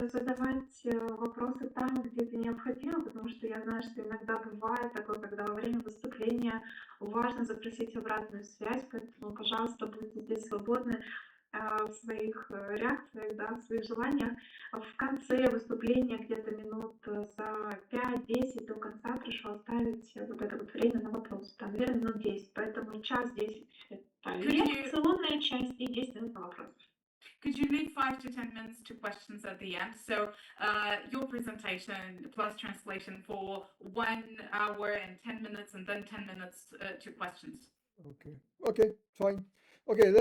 задавать вопросы там, где это необходимо, потому что я знаю, что иногда бывает такое, когда во время выступления важно запросить обратную связь, поэтому, пожалуйста, будьте здесь свободны в своих реакциях, да, в своих желаниях. В конце выступления, где-то минут за 5-10 до конца, прошу оставить вот это вот время на вопрос. Там, наверное, минут 10, поэтому час 10 это лекционная часть и 10 минут на вопрос. Could you leave 5 to 10 minutes to questions at the end? So your presentation plus translation for 1 hour and 10 minutes, and then 10 minutes to questions. Okay, fine. Okay,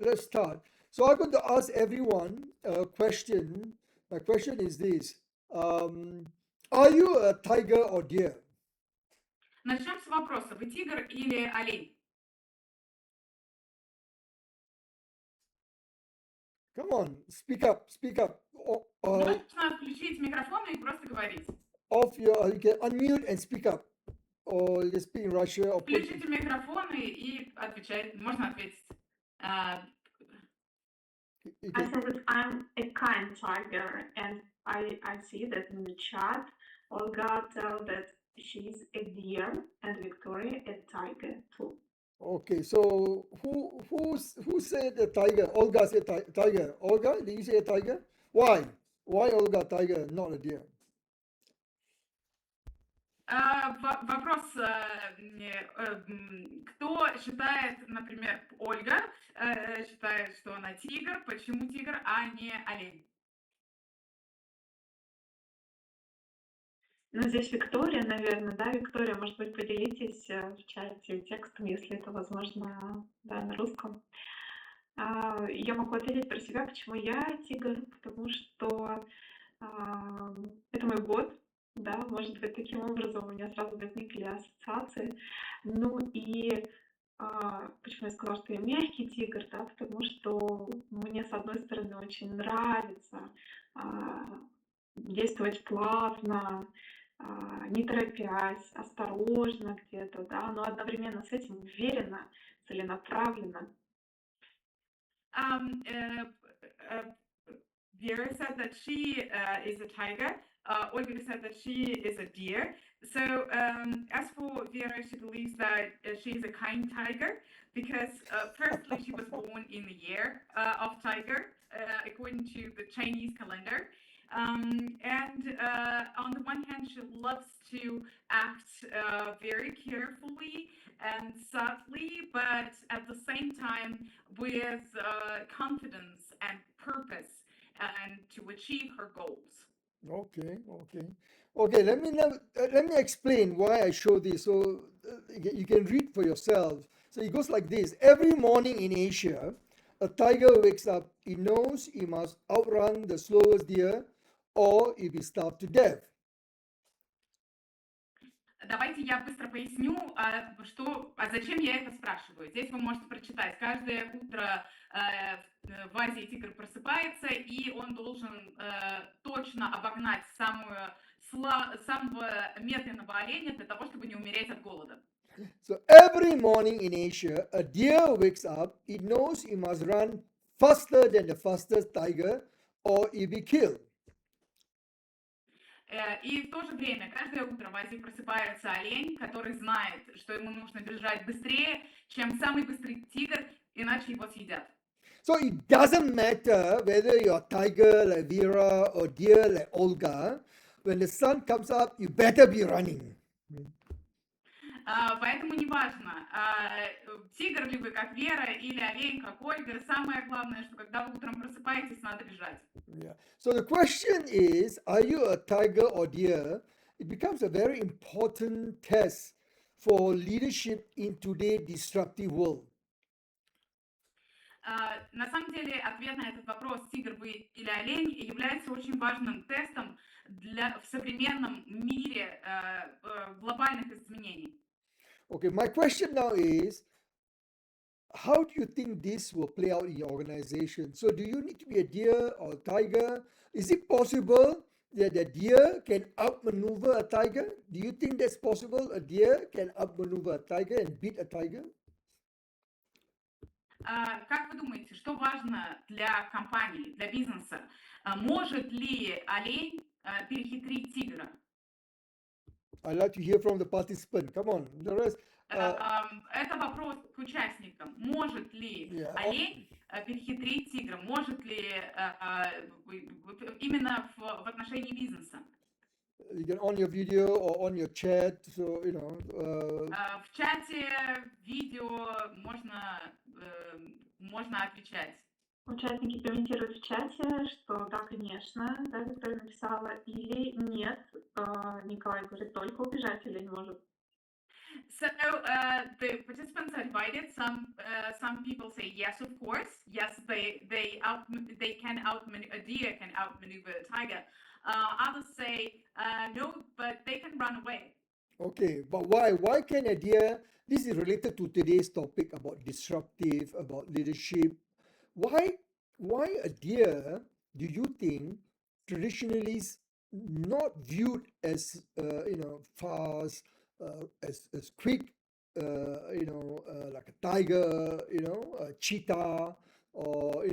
let's start. So I'm going to ask everyone a question. My question is this. Are you a tiger or deer? Начнем с вопроса. Вы тигр или олень? Come on, speak up. Нужно включить микрофон и просто говорить. You can unmute and speak up. Or just speak in Russian. Включите микрофон и отвечайте. Можно ответить. I said that I'm a kind tiger, and I see that in the chat, Olga tells that she's a deer, and Victoria a tiger too. Okay, so who said a tiger? Olga said tiger. Olga, did you say a tiger? Why? Why Olga tiger, not a deer? Вопрос, кто считает, например, Ольга считает, что она тигр, почему тигр, а не олень? Ну, здесь Виктория, наверное, да, Виктория, может быть, поделитесь в чате текстом, если это возможно, да, на русском. Я могу ответить про себя, почему я тигр, потому что это мой год, да, может быть, таким образом у меня сразу возникли ассоциации. Ну и почему я сказала, что я мягкий тигр, да, потому что мне, с одной стороны, очень нравится действовать плавно, не торопясь, осторожно где-то, да, но одновременно с этим уверенно, целенаправленно. Vera said that she is a tiger. Olga said that she is a deer. So as for Vera, she believes that she is a kind tiger because firstly, she was born in the year of tiger, according to the Chinese calendar. And on the one hand, she loves to act very carefully and subtly, but at the same time with confidence and purpose and to achieve her goals. Okay. Let me explain why I show this so you can read for yourself. So it goes like this. Every morning in Asia, a tiger wakes up. He knows he must outrun the slowest deer or he'll be starved to death. Давайте я быстро поясню, зачем я это спрашиваю. Здесь вы можете прочитать. Каждое утро в Азии тигр просыпается, и он должен точно обогнать самого медленного оленя для того, чтобы не умереть от голода. So every morning in Asia, a deer wakes up. He knows he must run faster than the fastest tiger or he'll be killed. И в то же время каждое утро в Азии просыпается олень, который знает, что ему нужно бежать быстрее, чем самый быстрый тигр, иначе его съедят. So it doesn't matter whether you're tiger like Vera or deer like Olga. When the sun comes up, you better be running. Поэтому неважно, тигр ли вы как Вера или олень как Ольга, самое главное, что когда вы утром просыпаетесь, надо бежать. Yeah. So the question is, are you a tiger or deer? It becomes a very important test for leadership in today's disruptive world. На самом деле, ответ на этот вопрос, тигр вы или олень, является очень важным тестом в современном мире глобальных изменений. Okay, my question now is, how do you think this will play out in your organization? So do you need to be a deer or a tiger? Is it possible that a deer can outmaneuver a tiger? Do you think that's possible? A deer can outmaneuver a tiger and beat a tiger? Как вы думаете, что важно для компании, для бизнеса? Может ли олень перехитрить тигра? I'd like to hear from the participant. Come on, the rest. Это вопрос к участникам. Может ли Yeah. олень перехитрить тигра? Может ли именно в отношении бизнеса? You can on your video or on your chat. So В чате, видео можно отвечать. Участники комментируют в чате, что да, конечно, да, Виктория написала, или нет, Николай говорит, только убежать олень может. So the participants are divided. Some people say yes, of course. Yes, a deer can outmaneuver a tiger. Others say no, but they can run away. Okay, but why? Why can a deer? This is related to today's topic about disruptive, about leadership. Why a deer do you think traditionally is not viewed as fast, as quick, like a tiger, a cheetah, or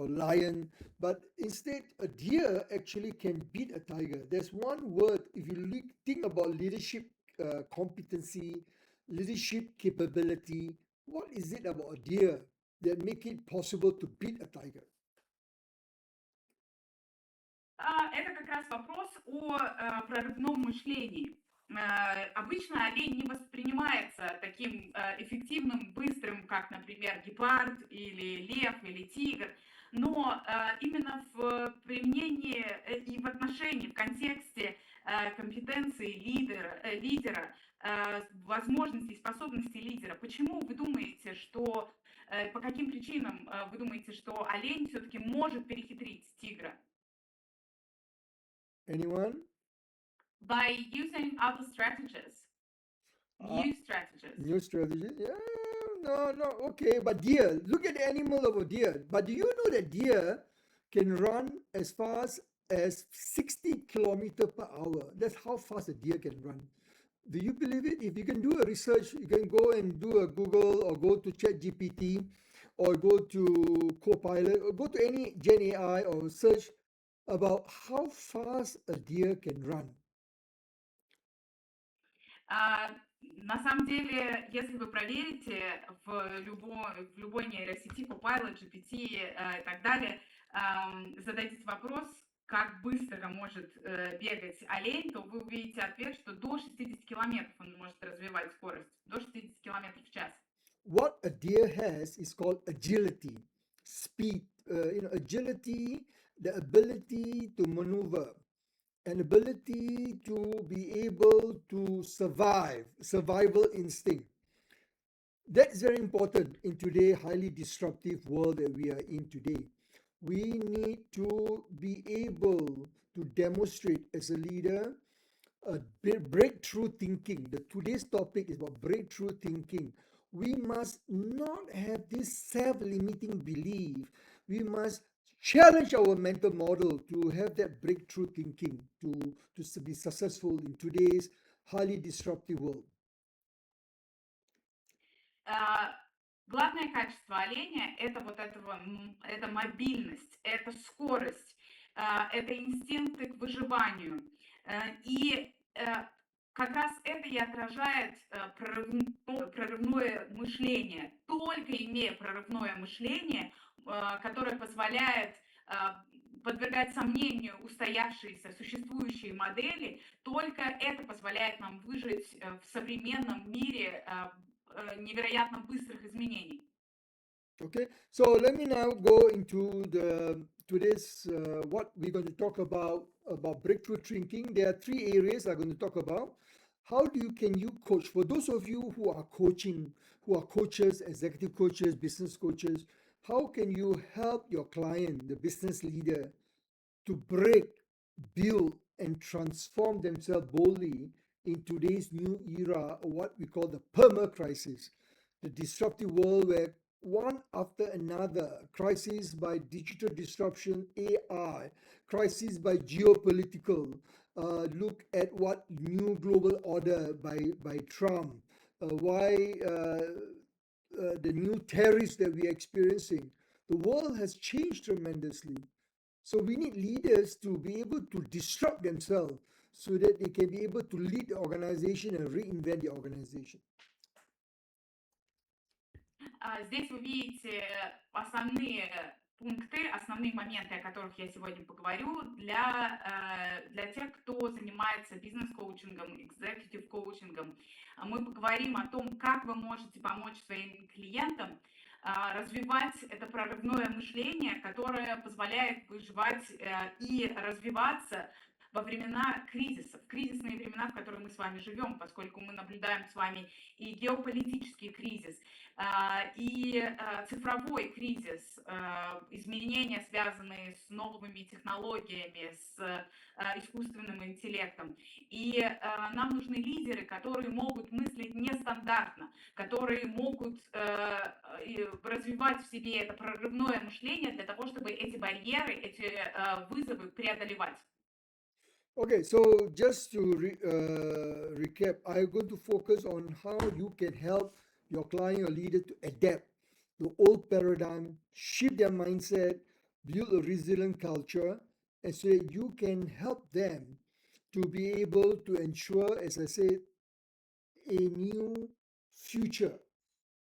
or lion, but instead a deer actually can beat a tiger. There's one word, if you think about leadership competency, leadership capability, what is it about a deer that make it possible to beat a tiger? Это как раз вопрос о прорывном мышлении. Обычно олень не воспринимается таким эффективным, быстрым, как, например, гепард или лев или тигр, но именно в применении и в отношении, в контексте компетенции лидера, возможностей, способностей лидера. Почему вы думаете, что, по каким причинам вы думаете, что олень все-таки может перехитрить тигра? Anyone? By using other strategies. New strategies. New strategy? Yeah, no, okay. But deer, look at the animal of a deer. But do you know that deer can run as fast as 60 kilometers per hour? That's how fast a deer can run. Do you believe it? If you can do a research, you can go and do a Google or go to ChatGPT or go to Copilot or go to any Gen AI or search about how fast a deer can run. На самом деле, если вы проверите в любой нейросети, Copilot, GPT и так далее, зададите вопрос, как быстро может бегать олень, то вы увидите ответ, что до 60 километров он может развивать скорость, до 60 километров в час. What a deer has is called agility, speed, agility, the ability to maneuver, an ability to be able to survival instinct. That's very important in today's highly disruptive world that we are in today. We need to be able to demonstrate as a leader a breakthrough thinking. Today's topic is about breakthrough thinking. We must not have this self-limiting belief. We must challenge our mental model to have that breakthrough thinking to be successful in today's highly disruptive world. Главное качество оленя это мобильность, это скорость, это инстинкты к выживанию. И как раз это и отражает прорывное мышление. Только имея прорывное мышление, которое позволяет подвергать сомнению устоявшиеся, существующие модели, только это позволяет нам выжить в современном мире невероятно быстрых изменений. Okay, so let me now go into today's what we're going to talk about breakthrough thinking. There are three areas I'm going to talk about. How can you coach? For those of you who are coaching, who are coaches, executive coaches, business coaches, how can you help your client, the business leader, to break, build, and transform themselves boldly in today's new era, or what we call the perma-crisis, the disruptive world where one after another, crisis by digital disruption, AI, crisis by geopolitical, look at what new global order by Trump, why the new terrorists that we are experiencing. The world has changed tremendously. So we need leaders to be able to disrupt themselves so that they can be able to lead the organization and reinvent the organization. Здесь вы видите основные пункты, основные моменты, о которых я сегодня поговорю для тех, кто занимается бизнес-коучингом, экзекутив-коучингом. Мы поговорим о том, как вы можете помочь своим клиентам развивать это прорывное мышление, которое позволяет выживать и развиваться во времена кризисов, кризисные времена, в которые мы с вами живем, поскольку мы наблюдаем с вами и геополитический кризис, и цифровой кризис, изменения, связанные с новыми технологиями, с искусственным интеллектом. И нам нужны лидеры, которые могут мыслить нестандартно, которые могут развивать в себе это прорывное мышление для того, чтобы эти барьеры, эти вызовы преодолевать. Okay, so just to recap, I'm going to focus on how you can help your client or leader to adapt the old paradigm, shift their mindset, build a resilient culture, and so that you can help them to be able to ensure, as I said, a new future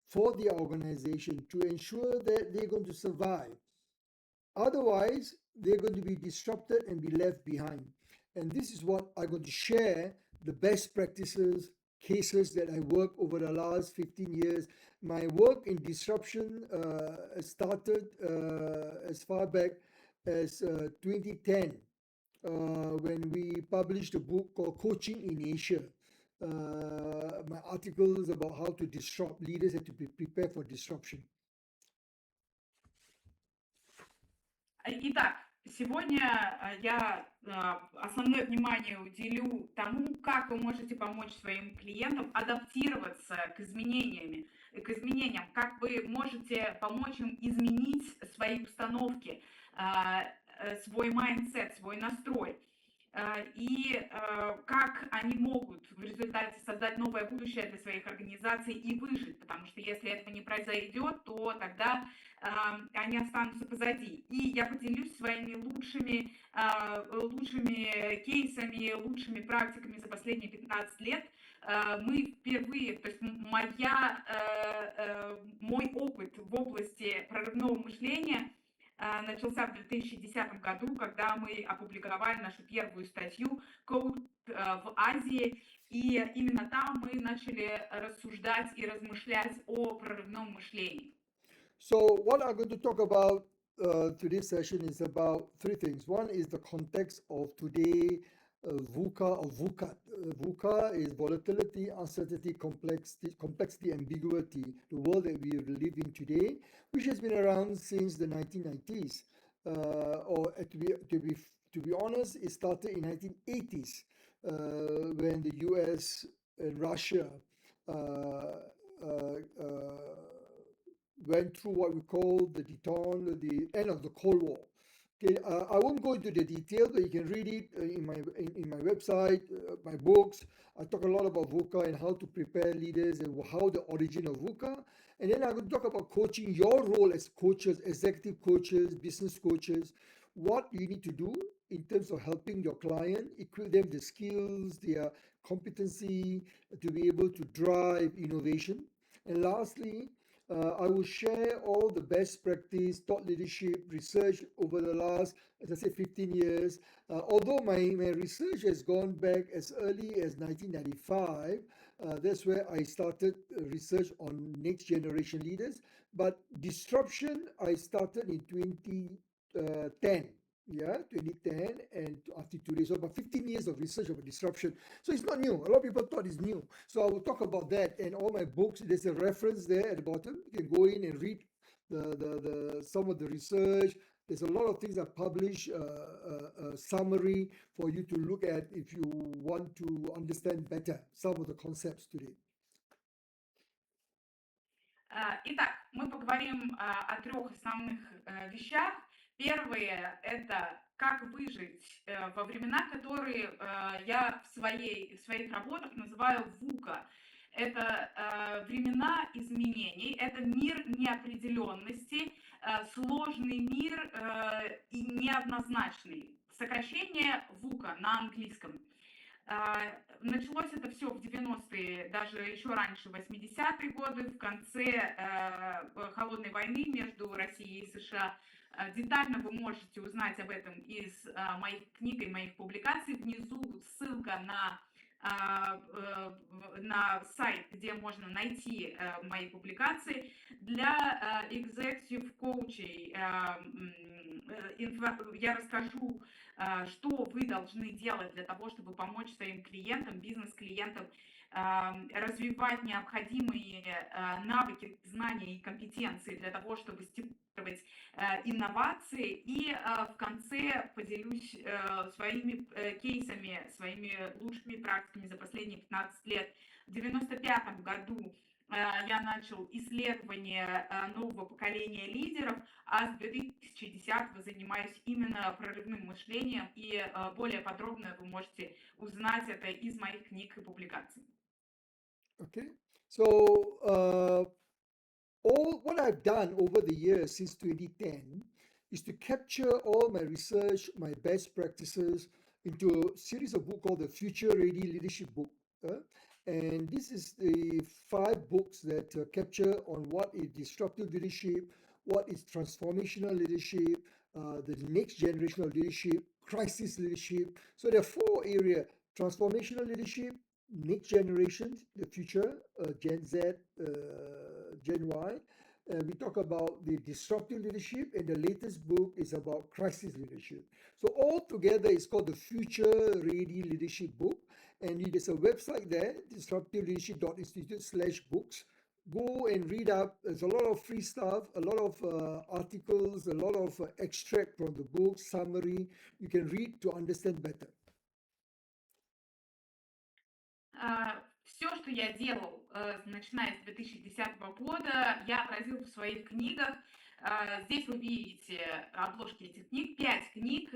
for the organization to ensure that they're going to survive. Otherwise, they're going to be disrupted and be left behind. And this is what I'm going to share, the best practices, cases that I worked over the last 15 years. My work in disruption started as far back as 2010 when we published a book called Coaching in Asia. My articles about how to disrupt leaders and to be prepared for disruption. Итак, сегодня я основное внимание уделю тому, как вы можете помочь своим клиентам адаптироваться к изменениям, как вы можете помочь им изменить свои установки, свой майндсет, свой настрой, и как они могут в результате создать новое будущее для своих организаций и выжить, потому что если этого не произойдет, то тогда они останутся позади. И я поделюсь своими лучшими кейсами, лучшими практиками за последние 15 лет. Мы впервые, то есть мой опыт в области прорывного мышления начался в 2010 году, когда мы опубликовали нашу первую статью «Код в Азии», и именно там мы начали рассуждать и размышлять о прорывном мышлении. So what I'm going to talk about today's session is about three things. One is the context of today, VUCA or VUCAD. VUCA is volatility, uncertainty, complexity, ambiguity, the world that we live in today, which has been around since the 1990s. Or to be honest, it started in 1980s when the US and Russia went through what we call the end of the Cold War. Okay, I won't go into the details, but you can read it in my website, my books. I talk a lot about VUCA and how to prepare leaders and how the origin of VUCA. And then I'm going to talk about coaching, your role as coaches, executive coaches, business coaches, what you need to do in terms of helping your client, equip them the skills, their competency to be able to drive innovation. And lastly, I will share all the best practice, thought leadership, research over the last, as I said, 15 years. Although my research has gone back as early as 1995, that's where I started research on next generation leaders. But disruption, I started in 2010. Yeah, 2010 and after today. So about 15 years of research about disruption. So it's not new. A lot of people thought it's new. So I will talk about that and all my books. There's a reference there at the bottom. You can go in and read some of the research. There's a lot of things I publish, a summary for you to look at if you want to understand better some of the concepts today. Итак, мы поговорим о трех основных вещах. Первое – это как выжить во времена, которые я в своих работах называю VUCA. Это времена изменений, это мир неопределенности, сложный мир и неоднозначный. Сокращение VUCA на английском. Началось это все в 90-е, даже еще раньше, 80-е годы, в конце холодной войны между Россией и США. Детально вы можете узнать об этом из моих книг и моих публикаций. Внизу ссылка на сайт, где можно найти мои публикации. Для executive коучей я расскажу, что вы должны делать для того, чтобы помочь своим клиентам, бизнес-клиентам развивать необходимые навыки, знания и компетенции для того, чтобы стимулировать инновации. И в конце поделюсь своими кейсами, своими лучшими практиками за последние 15 лет. В 1995 году я начал исследование нового поколения лидеров, а с 2010 занимаюсь именно прорывным мышлением, и более подробно вы можете узнать это из моих книг и публикаций. Okay, so all what I've done over the years since 2010 is to capture all my research, my best practices into a series of books called the Future Ready Leadership Book. And this is the 5 books that capture on what is disruptive leadership, what is transformational leadership, the next generation of leadership, crisis leadership. So there are 4 areas: transformational leadership, next generation, the future, Gen Z, Gen Y. We talk about the disruptive leadership, and the latest book is about crisis leadership. So all together, it's called the Future Ready Leadership Book, and there's a website there, disruptiveleadership.institute/books. Go and read up. There's a lot of free stuff, a lot of articles, a lot of extract from the book, summary. You can read to understand better. Все, что я делал, начиная с 2010 года, я отразил в своих книгах. Здесь вы видите обложки этих книг, 5 книг,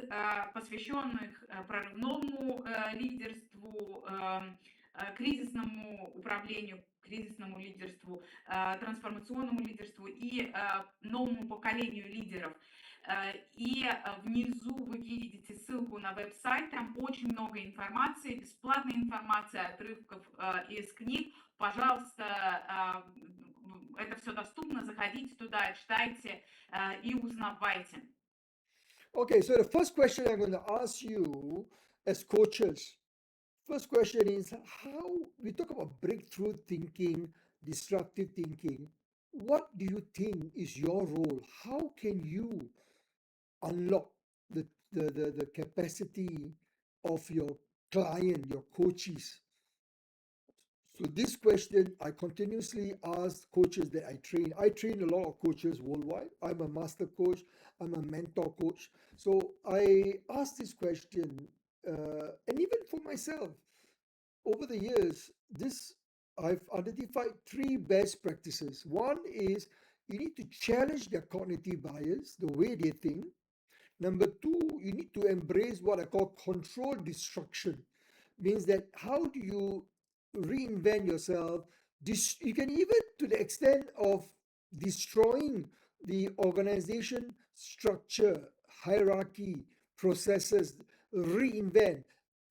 посвященных прорывному лидерству, кризисному управлению, кризисному лидерству, трансформационному лидерству и новому поколению лидеров. И внизу вы видите ссылку на веб-сайт, там очень много информации, бесплатной информации, отрывков из книг. Пожалуйста, это все доступно, заходите туда, читайте и узнавайте. Okay, so the first question I'm going to ask you as coaches, first question is, how we talk about breakthrough thinking, disruptive thinking. What do you think is your role? How can you unlock the capacity of your client, your coaches? So this question I continuously ask coaches that I train. I train a lot of coaches worldwide. I'm a master coach. I'm a mentor coach. So I ask this question, and even for myself, over the years, I've identified 3 best practices. One is you need to challenge their cognitive bias, the way they think. Number 2, you need to embrace what I call controlled destruction. Means that how do you reinvent yourself? You can even to the extent of destroying the organization structure, hierarchy, processes, reinvent.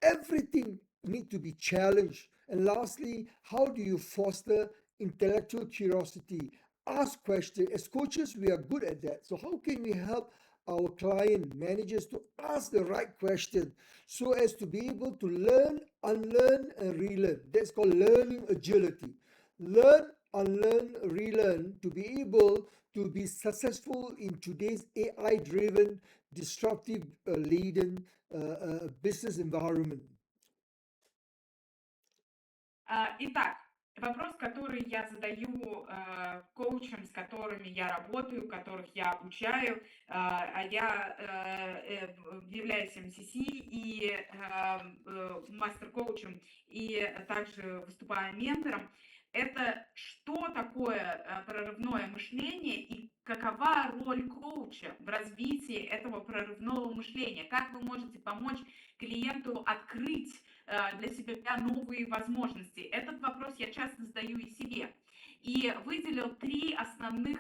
Everything needs to be challenged. And lastly, how do you foster intellectual curiosity? Ask questions. As coaches, we are good at that. So how can we help our client managers to ask the right question so as to be able to learn, unlearn, and relearn? That's called learning agility. Learn, unlearn, relearn to be able to be successful in today's AI-driven, disruptive, laden business environment. Итак, вопрос, который я задаю коучам, с которыми я работаю, которых я обучаю, а я являюсь МСС и мастер-коучем, и также выступаю ментором. Это что такое прорывное мышление и какова роль коуча в развитии этого прорывного мышления? Как вы можете помочь клиенту открыть для себя новые возможности? Этот вопрос я часто задаю и себе. И выделил три основных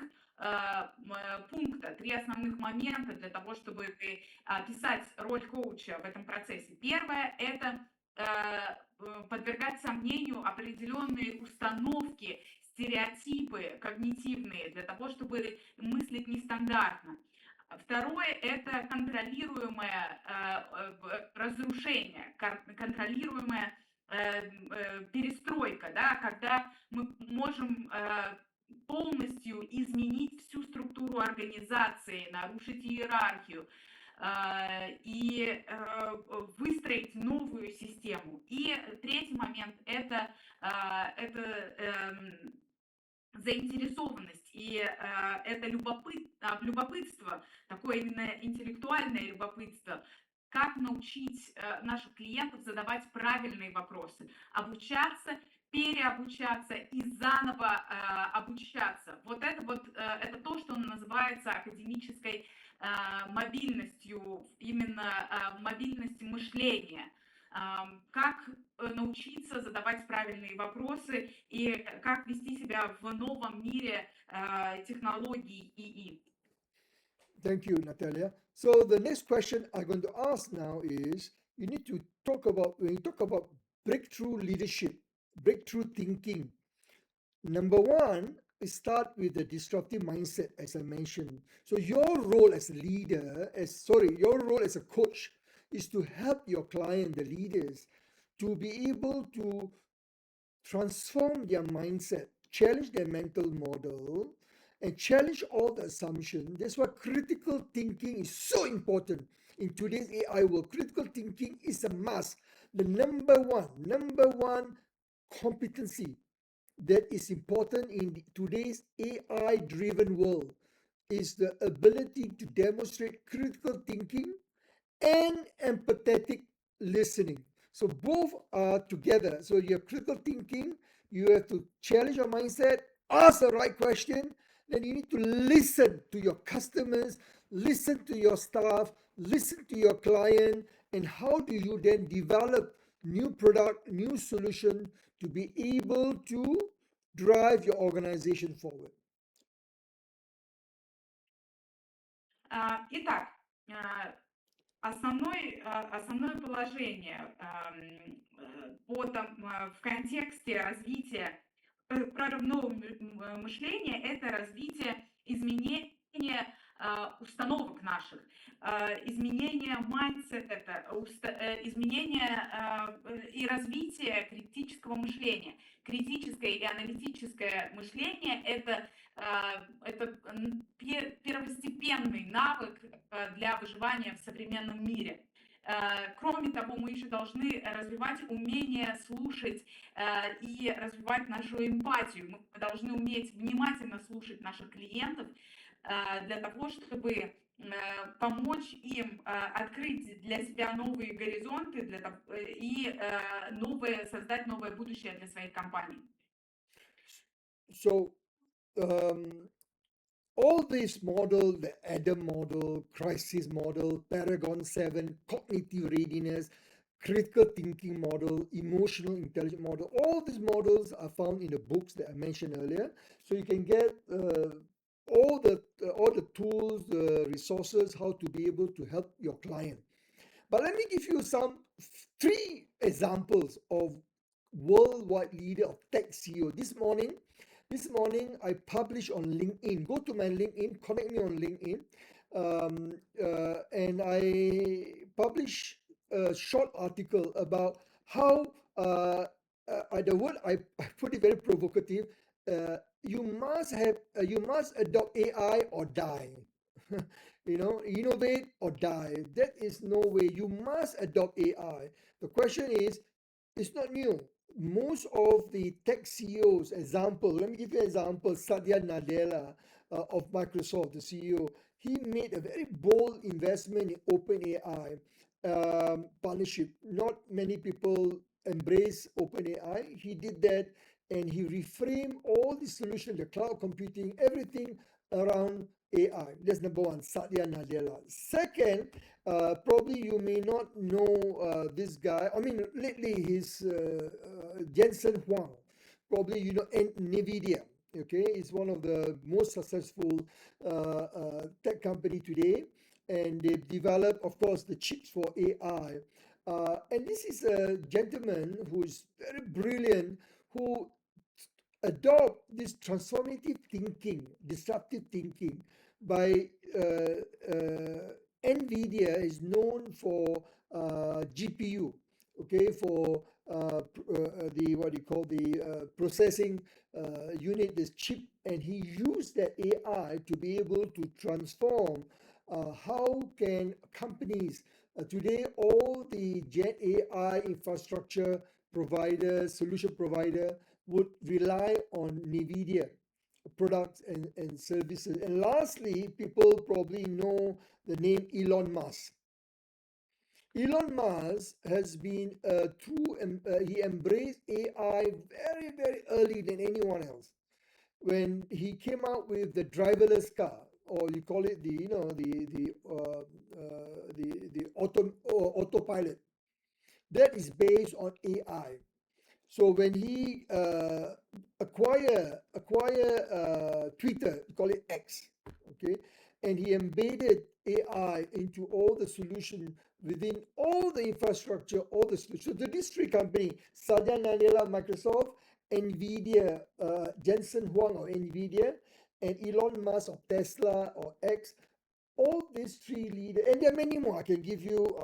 пункта, три основных момента для того, чтобы описать роль коуча в этом процессе. Первое – это подвергать сомнению определенные установки, стереотипы когнитивные для того, чтобы мыслить нестандартно. Второе – это контролируемое разрушение, контролируемая перестройка, да, когда мы можем полностью изменить всю структуру организации, нарушить иерархию и выстроить новую систему. И третий момент – это заинтересованность, и это любопытство, такое именно интеллектуальное любопытство, как научить наших клиентов задавать правильные вопросы, обучаться, переобучаться и заново обучаться. Вот это то, что называется академической мобильностью, именно мобильностью мышления. Как научиться задавать правильные вопросы и как вести себя в новом мире технологий ИИ. Thank you, Natalia. So the next question I'm going to ask now is, you need to talk about, when you talk about breakthrough leadership, breakthrough thinking, number one, start with the disruptive mindset, as I mentioned. So your role as a leader, your role as a coach is to help your client, the leaders, to be able to transform their mindset, challenge their mental model, and challenge all the assumptions. That's why critical thinking is so important in today's AI world. Critical thinking is a must. The number one competency that is important in today's AI-driven world is the ability to demonstrate critical thinking and empathetic listening. So both are together. So you have critical thinking, you have to challenge your mindset, ask the right question, then you need to listen to your customers, listen to your staff, listen to your client, and how do you then develop new product, new solution to be able to drive your organization forward. Итак, основное положение в контексте развития прорывного мышления – это развитие изменения установок наших, изменение mindset, изменение и развитие критического мышления. Критическое и аналитическое мышление – это первостепенный навык для выживания в современном мире. Кроме того, мы еще должны развивать умение слушать и развивать нашу эмпатию. Мы должны уметь внимательно слушать наших клиентов для того, чтобы помочь им открыть для себя новые горизонты и создать новое будущее для своих компаний. So, all these models, the Adam model, crisis model, Paragon 7, cognitive readiness, critical thinking model, emotional intelligence model, all these models are found in the books that I mentioned earlier. So you can get all the tools, the resources, how to be able to help your client. But let me give you three examples of worldwide leader of tech CEO. This morning, I published on LinkedIn. Go to my LinkedIn, connect me on LinkedIn, and I published a short article about how I put it very provocative. You must adopt AI or die. Innovate or die. That is no way. You must adopt AI. The question is, it's not new. Most of the tech CEOs, let me give you an example. Satya Nadella of Microsoft, the CEO, he made a very bold investment in OpenAI partnership. Not many people embrace OpenAI. He did that, and he reframed all the solutions, the cloud computing, everything around AI. That's number one, Satya Nadella. Second, probably you may not know this guy. I mean, lately he's Jensen Huang. Probably you know NVIDIA. Okay, it's one of the most successful tech company today, and they've developed, of course, the chips for AI. And this is a gentleman who is very brilliant, who adopt this transformative thinking, disruptive thinking. By NVIDIA is known for GPU, okay, for the what you call the processing unit, this chip, and he used that AI to be able to transform how can companies today, all the Gen AI infrastructure providers, solution provider would rely on NVIDIA products and services. And lastly, people probably know the name Elon Musk. Elon Musk has been he embraced AI very, very early than anyone else. When he came out with the driverless car, or you call it the, you know, the autopilot, that is based on AI. So when he acquire Twitter, call it X, okay, and he embedded AI into all the solution within all the infrastructure, all the solutions. So these three companies, Satya Nadella, Microsoft, NVIDIA, Jensen Huang of NVIDIA, and Elon Musk of Tesla or X, all these three leaders, and there are many more. I can give you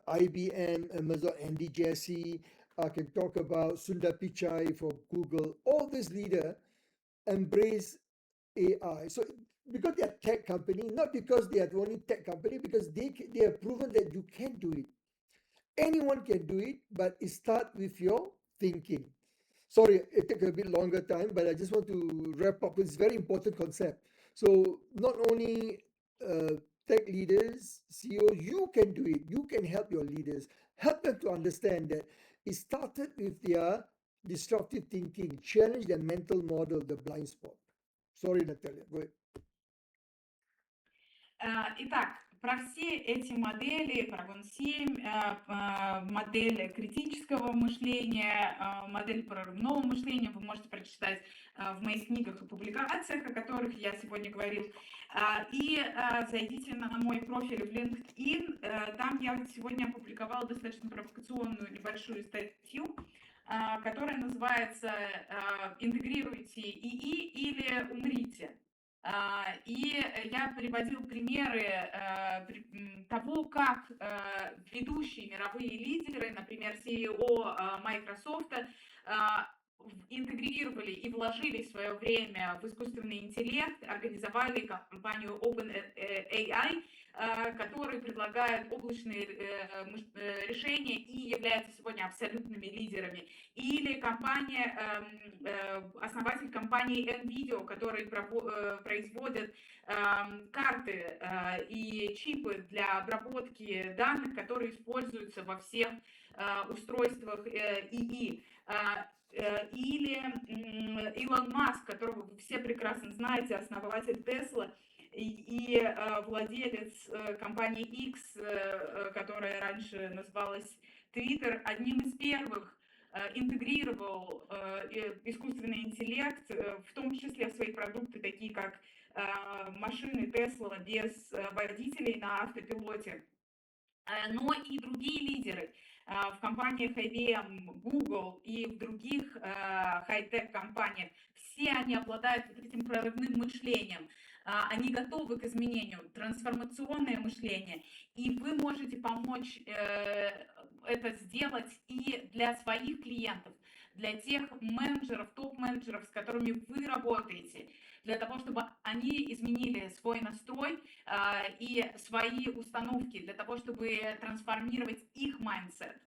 IBM, Amazon, Andy Jassy. I can talk about Sundar Pichai for Google. All these leaders embrace AI. So because they are tech company, not because they are the only tech company, because they have proven that you can do it. Anyone can do it, but it starts with your thinking. Sorry, it took a bit longer time, but I just want to wrap up with this very important concept. So not only tech leaders, CEOs, you can do it. You can help your leaders. Help them to understand that it started with their disruptive thinking, challenge their mental model, the blind spot. Sorry, Natalia, go ahead. Итак, про все эти модели, про ВУН-7, модель критического мышления, модель прорывного мышления вы можете прочитать в моих книгах и публикациях, о которых я сегодня говорил. И зайдите на мой профиль в LinkedIn, там я сегодня опубликовала достаточно провокационную небольшую статью, которая называется «Интегрируйте ИИ или умрите». И я приводил примеры того, как ведущие мировые лидеры, например, CEO Microsoft, интегрировали и вложили в свое время в искусственный интеллект, организовали компанию OpenAI, который предлагает облачные решения и является сегодня абсолютными лидерами. Или основатель компании NVIDIA, который производит карты и чипы для обработки данных, которые используются во всех устройствах ИИ. Или Илон Маск, которого вы все прекрасно знаете, основатель Tesla и владелец компании X, которая раньше называлась Twitter, одним из первых интегрировал искусственный интеллект, в том числе в свои продукты, такие как машины Tesla без водителей на автопилоте. Но и другие лидеры в компаниях IBM, Google и в других хай-тек компаниях, все они обладают вот этим прорывным мышлением. Они готовы к изменению, трансформационное мышление, и вы можете помочь это сделать и для своих клиентов, для тех менеджеров, топ-менеджеров, с которыми вы работаете, для того, чтобы они изменили свой настрой и свои установки, для того, чтобы трансформировать их mindset.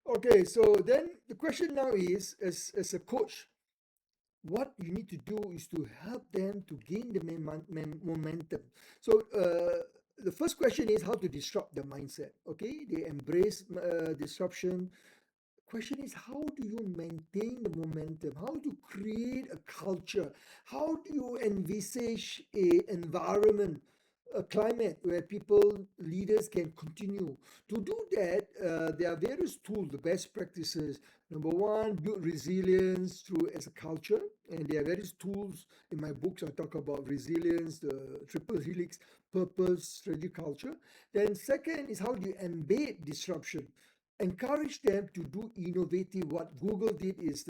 Okay, so then the question now is, as a coach, what you need to do is to help them to gain the momentum. So the first question is how to disrupt their mindset. Okay, they embrace disruption. Question is, how do you maintain the momentum? How do you create a culture? How do you envisage a environment, a climate where people, leaders can continue? To do that, there are various tools, the best practices. Number one, build resilience through as a culture. And there are various tools in my books. I talk about resilience, the triple helix, purpose, strategy, culture. Then second is how do you embed disruption? Encourage them to do innovative. What Google did is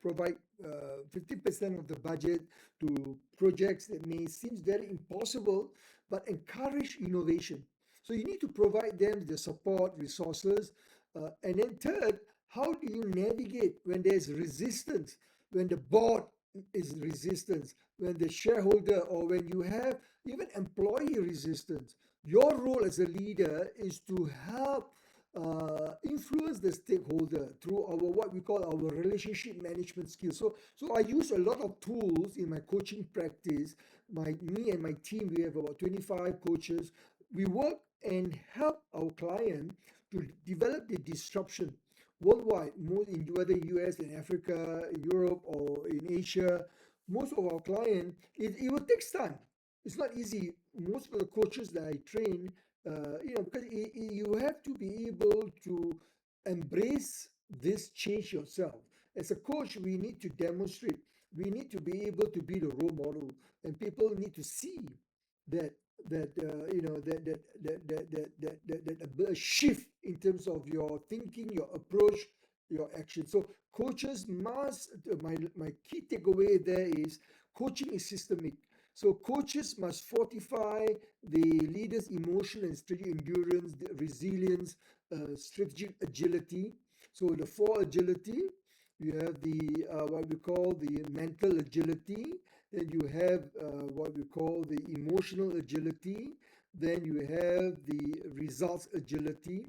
provide 50% of the budget to projects that may seem very impossible, but encourage innovation. So you need to provide them the support, resources, and then third, how do you navigate when there's resistance, when the board is resistance, when the shareholder, or when you have even employee resistance? Your role as a leader is to help influence the stakeholder through our what we call our relationship management skills. So I use a lot of tools in my coaching practice. Me and my team, we have about 25 coaches. We work and help our client to develop the disruption worldwide, most in whether US and Africa, Europe, or in Asia. Most of our clients, it will take time. It's not easy. Most of the coaches that I train, because you have to be able to embrace this change yourself. As a coach, we need to demonstrate. We need to be able to be the role model, and people need to see that a shift in terms of your thinking, your approach, your action. So coaches must. My key takeaway there is coaching is systemic. So coaches must fortify the leader's emotional and strategic endurance, the resilience, strategic agility. So the four agility, you have the what we call the mental agility. Then you have what we call the emotional agility. Then you have the results agility.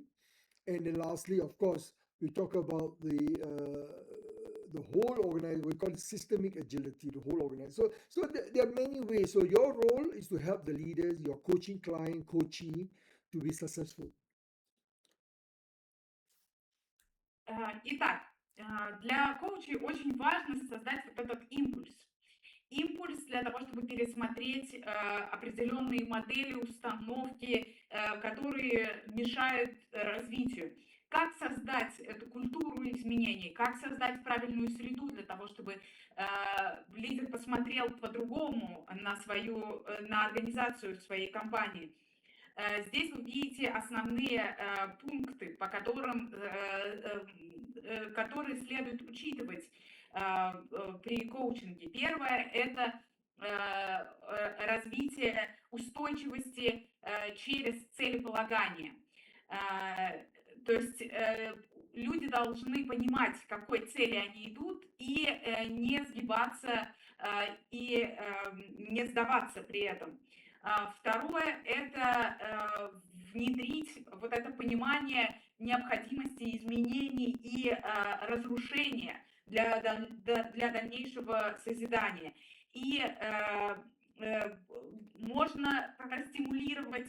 And then lastly, of course, we talk about the whole organization. We call it systemic agility, the whole organization. So there are many ways. So your role is to help the leaders, your coaching client, coachee, to be successful. Итак, для коучей очень важно создать вот этот импульс. Импульс для того, чтобы пересмотреть определенные модели, установки, которые мешают развитию. Как создать эту культуру изменений, как создать правильную среду для того, чтобы лидер посмотрел по-другому на организацию своей компании. Здесь вы видите основные пункты, которые следует учитывать при коучинге. Первое – это развитие устойчивости через целеполагание. То есть люди должны понимать, к какой цели они идут, и не сгибаться, и не сдаваться при этом. Второе – это внедрить вот это понимание необходимости изменений и разрушения для дальнейшего созидания. И можно простимулировать,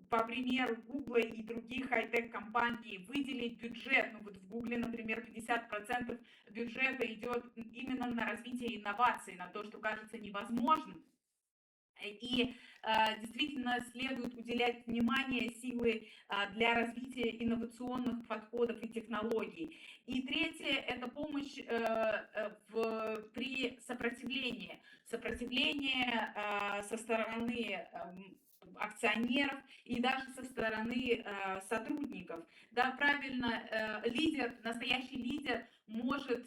по примеру Google и других хай-тек компаний, выделить бюджет. Ну вот в Google, например, 50% бюджета идет именно на развитие инноваций, на то, что кажется невозможным. И действительно следует уделять внимание, силы для развития инновационных подходов и технологий. И третье – это помощь при сопротивлении. Сопротивление со стороны акционеров и даже со стороны сотрудников. Да, правильно, настоящий лидер может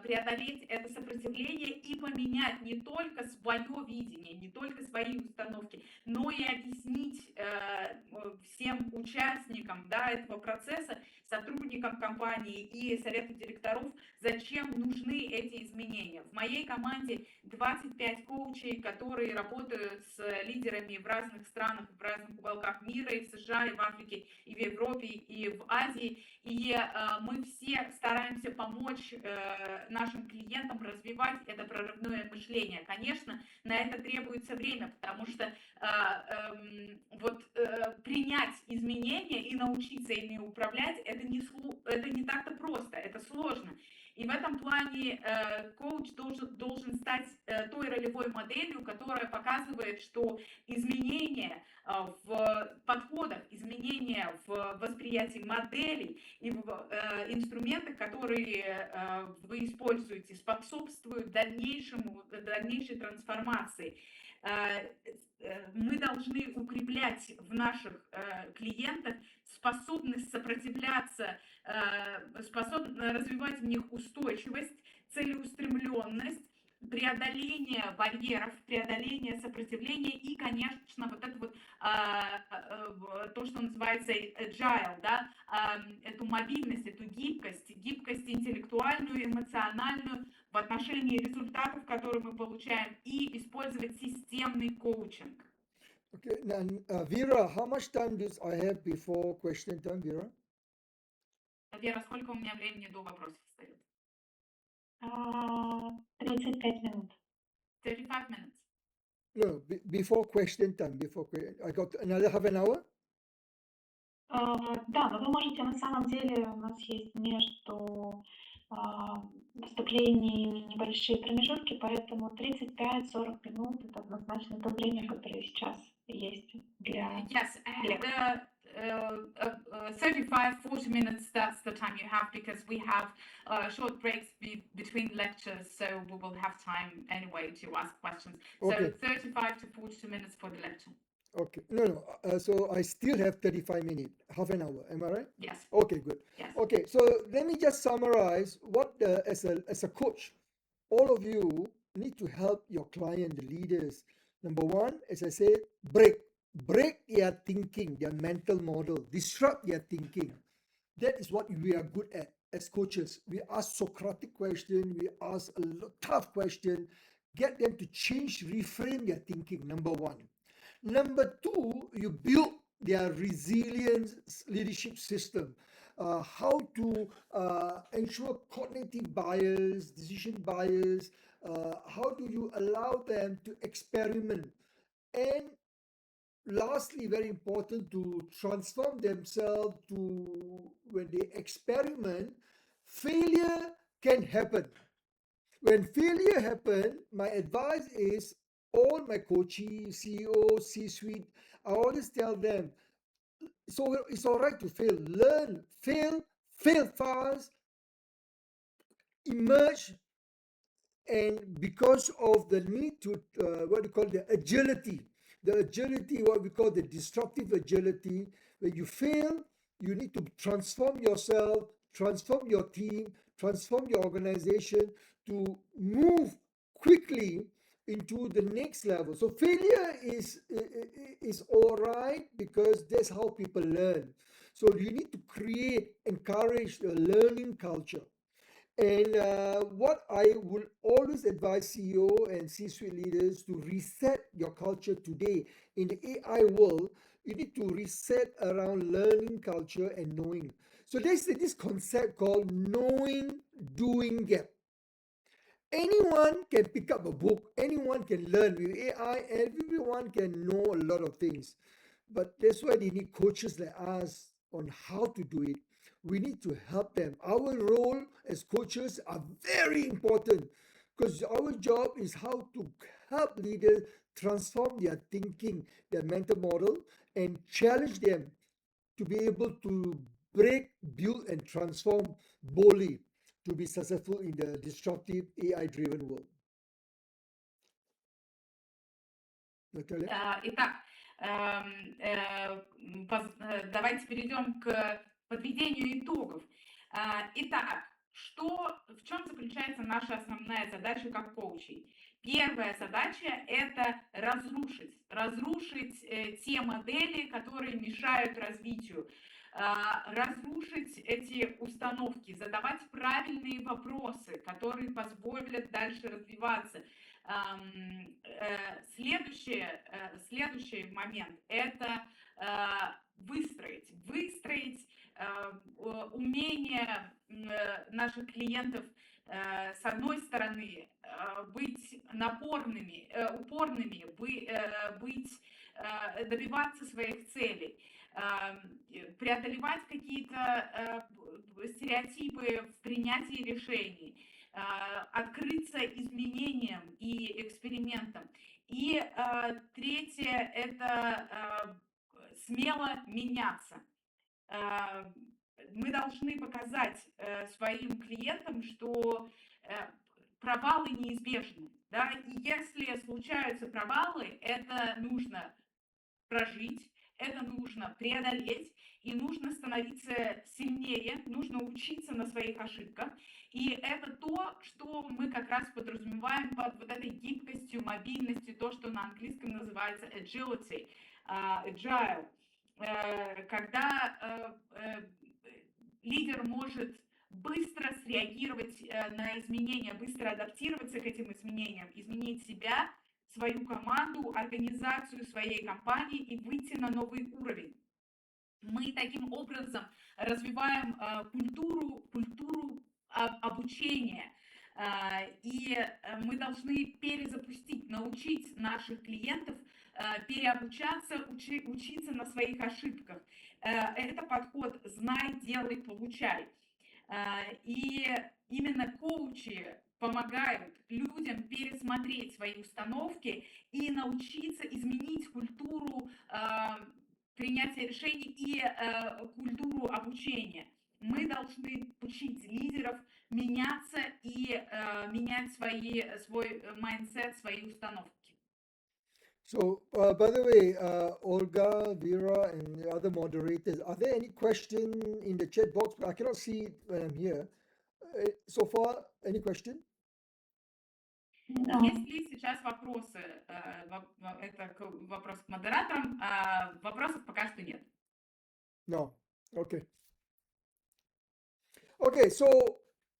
преодолеть это сопротивление и поменять не только свое видение, не только свои установки, но и объяснить всем участникам, да, этого процесса, сотрудникам компании и совету директоров, зачем нужны эти изменения. В моей команде 25 коучей, которые работают с лидерами в разных странах, в разных уголках мира, и в США, и в Африке, и в Европе, и в Азии. И мы все стараемся помочь нашим клиентам развивать это прорывное мышление. Конечно, на это требуется время, потому что принять изменения и научиться ими управлять – это несложно. это не так-то просто, это сложно. И в этом плане коуч должен стать той ролевой моделью, которая показывает, что изменения в подходах, изменения в восприятии моделей и в инструментах, которые вы используете, способствуют дальнейшей трансформации. Мы должны укреплять в наших клиентах способность сопротивляться, развивать в них устойчивость, целеустремленность, преодоление барьеров, преодоление сопротивления и, конечно, вот это вот то, что называется agile, да, эту мобильность, эту гибкость интеллектуальную, эмоциональную в отношении результатов, которые мы получаем, и использовать системный коучинг. Okay, now, Vera, how much time do I have before question time, Vera? Вера, сколько у меня времени до вопросов остается? 35 минут. 35 minutes. No, before question time. I got another half an hour. Да, но вы можете на самом деле, у нас есть между выступлениями небольшие промежутки, поэтому 35-40 минут это однозначно то время, которое сейчас есть для... Yes, 35-40 minutes, that's the time you have, because we have short breaks between lectures, so we will have time anyway to ask questions. Okay. So 35 to 42 minutes for the lecture. Okay, no. So I still have 35 minutes, half an hour. Am I right? Yes. Okay, good. Yes. Okay, so let me just summarize what as a coach, all of you need to help your client, the leaders. Number one, as I said, break their thinking, their mental model, disrupt their thinking. That is what we are good at as coaches. We ask Socratic questions, we ask a tough question, get them to change, reframe their thinking, number one. Number two, you build their resilience leadership system. How to ensure cognitive bias, decision bias, how do you allow them to experiment? And lastly, very important, to transform themselves to when they experiment, failure can happen. When failure happens, my advice is all my coaches, CEOs, C-suite, I always tell them, so it's all right to fail. Learn, fail fast, emerge, and because of the need to, what we call the agility, what we call the disruptive agility, when you fail, you need to transform yourself, transform your team, transform your organization to move quickly into the next level. So failure is all right because that's how people learn. So you need to encourage a learning culture. And what I will always advise CEO and C-suite leaders to reset your culture today in the AI world, you need to reset around learning culture and knowing. So there's this concept called knowing, doing gap. Anyone can pick up a book, anyone can learn with AI, everyone can know a lot of things. But that's why they need coaches like us on how to do it. We need to help them. Our role as coaches are very important because our job is how to help leaders transform their thinking, their mental model, and challenge them to be able to break, build, and transform boldly to be successful in the disruptive AI-driven world. Natalia? Итак, давайте перейдем к подведению итогов. Итак, в чем заключается наша основная задача как коучей? Первая задача – это разрушить те модели, которые мешают развитию, разрушить эти установки, задавать правильные вопросы, которые позволят дальше развиваться. Следующий момент – это выстроить умение наших клиентов, с одной стороны, быть упорными, быть добиваться своих целей, преодолевать какие-то стереотипы в принятии решений, открыться изменениям и экспериментам. И третье – это смело меняться. Мы должны показать своим клиентам, что провалы неизбежны. Да? И если случаются провалы, это нужно прожить, это нужно преодолеть, и нужно становиться сильнее, нужно учиться на своих ошибках. И это то, что мы как раз подразумеваем под вот этой гибкостью, мобильностью, то, что на английском называется agility, agile, когда лидер может быстро среагировать на изменения, быстро адаптироваться к этим изменениям, изменить себя, свою команду, организацию своей компании и выйти на новый уровень. Мы таким образом развиваем культуру обучения, и мы должны перезапустить, научить наших клиентов переобучаться, учиться на своих ошибках. Это подход «знай, делай, получай». И именно коучи помогают людям пересмотреть свои установки и научиться изменить культуру принятия решений и культуру обучения. Мы должны учить лидеров меняться и менять свой майндсет, свои установки. So, by the way, Olga, Vera, and the other moderators, are there any question in the chat box? I cannot see it when I'm here. So far, any question? Есть ли сейчас вопросы? Это вопрос к модераторам. Вопросов пока что нет. No. Okay. Okay, so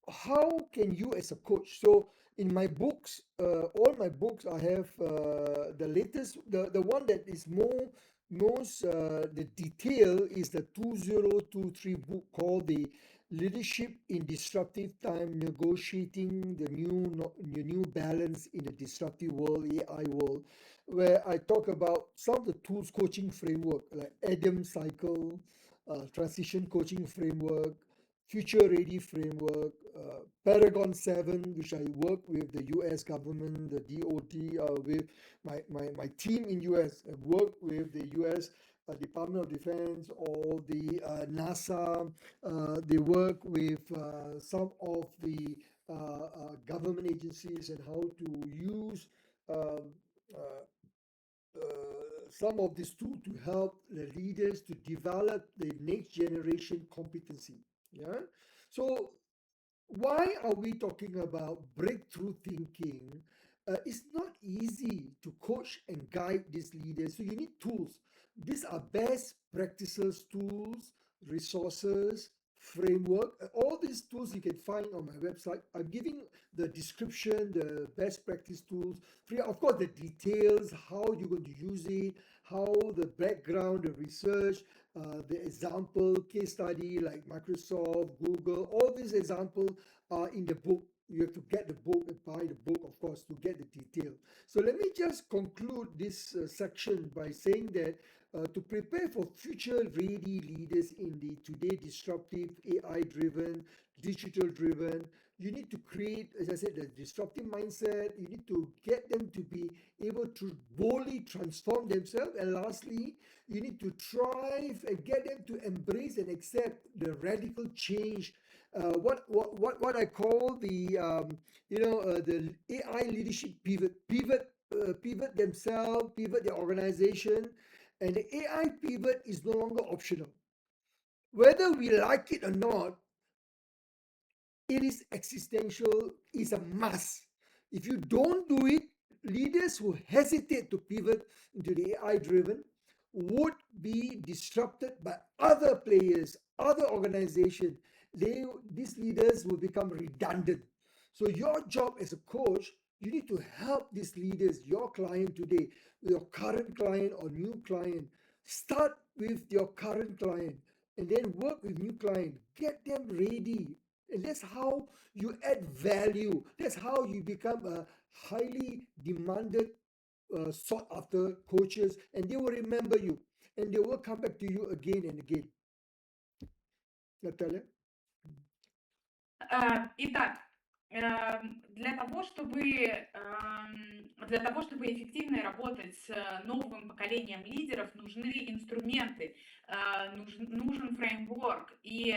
how can you as a coach? So in my books, all my books, I have the latest, the one that is most the detail is the 2023 book called the Leadership in Disruptive Time, Negotiating the New Balance in the Disruptive World, AI world, where I talk about some of the tools coaching framework like Adam Cycle, Transition Coaching Framework, Future Ready Framework, Paragon 7, which I work with the US government, the DOD, with my team in US. I work with the US Department of Defense or the NASA. They work with some of the government agencies and how to use some of this tool to help the leaders to develop the next generation competency. Yeah. So why are we talking about breakthrough thinking? It's not easy to coach and guide these leaders. So you need tools. These are best practices tools, resources, framework. All these tools you can find on my website. I'm giving the description, the best practice tools, free, of course, the details, how you're going to use it, how the background, the research, the example, case study like Microsoft, Google, all these examples are in the book. You have to get the book and buy the book, of course, to get the detail. So let me just conclude this section by saying that to prepare for future-ready leaders in the today disruptive, AI-driven, digital-driven, you need to create, as I said, the disruptive mindset. You need to get them to be able to boldly transform themselves. And lastly, you need to thrive and get them to embrace and accept the radical change. What I call the the AI leadership pivot themselves, pivot their organization, and the AI pivot is no longer optional. Whether we like it or not, it is existential, is a must. If you don't do it, leaders who hesitate to pivot into the AI driven would be disrupted by other players, other organizations. These leaders will become redundant. So your job as a coach, you need to help these leaders, your client today, your current client or new client. Start with your current client and then work with new client. Get them ready. And that's how you add value. That's how you become a highly demanded sought after coaches, and they will remember you, and they will come back to you again and again. Natalia? Итак, для того, чтобы эффективно работать с новым поколением лидеров, нужны инструменты, нужен фреймворк. И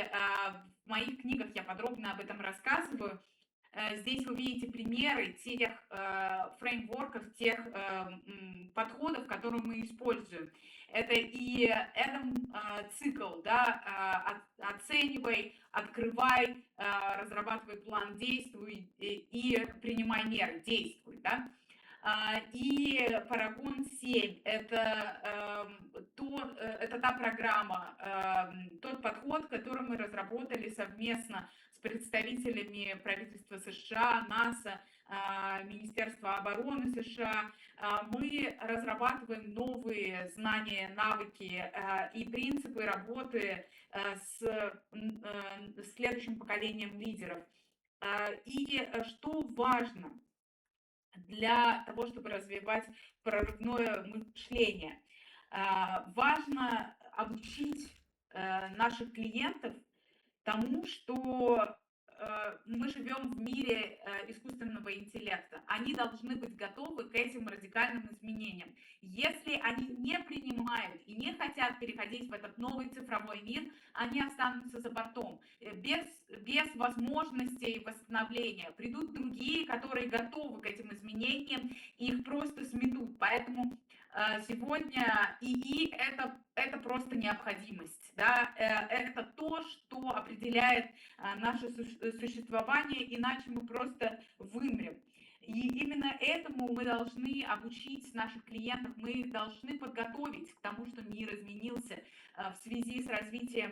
в моих книгах я подробно об этом рассказываю. Здесь вы видите примеры тех фреймворков, тех подходов, которые мы используем. Это и цикл, да, оценивай, открывай, разрабатывай план, действуй и принимай меры, действуй, да. И Парагон 7 это та программа, тот подход, который мы разработали совместно с представителями правительства США, НАСА, Министерства обороны США. Мы разрабатываем новые знания, навыки и принципы работы с следующим поколением лидеров. И что важно для того, чтобы развивать прорывное мышление, важно обучить наших клиентов тому, что мы живем в мире искусственного интеллекта. Они должны быть готовы к этим радикальным изменениям. Если они не принимают и не хотят переходить в этот новый цифровой мир, они останутся за бортом, без возможностей восстановления. Придут другие, которые готовы к этим изменениям, и их просто сметут. Поэтому сегодня ИИ это просто необходимость, да? Это то, что определяет наше существование, иначе мы просто вымрем. И именно этому мы должны обучить наших клиентов, мы их должны подготовить к тому, что мир изменился в связи с развитием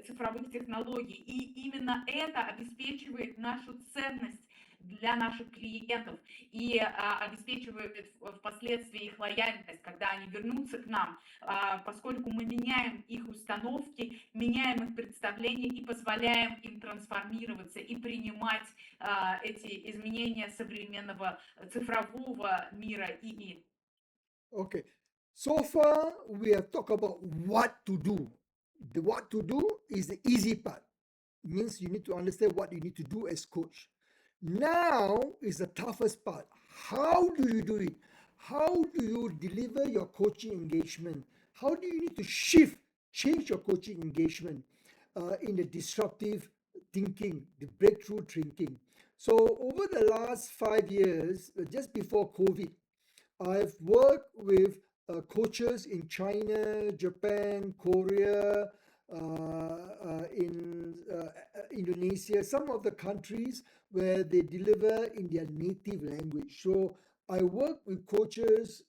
цифровых технологий. И именно это обеспечивает нашу ценность для наших клиентов и обеспечивает впоследствии их лояльность, когда они вернутся к нам, поскольку мы меняем их установки, меняем их представления и позволяем им трансформироваться и принимать эти изменения современного цифрового мира ИИ. Okay, so far we have talked about what to do. The what to do is the easy part. It means you need to understand what you need to do as coach. Now is the toughest part. How do you do it? How do you deliver your coaching engagement? How do you need to change your coaching engagement in the disruptive thinking, the breakthrough thinking? So over the last 5 years, just before COVID, I've worked with coaches in China, Japan, Korea, in Indonesia, some of the countries where they deliver in their native language. So I work with coaches,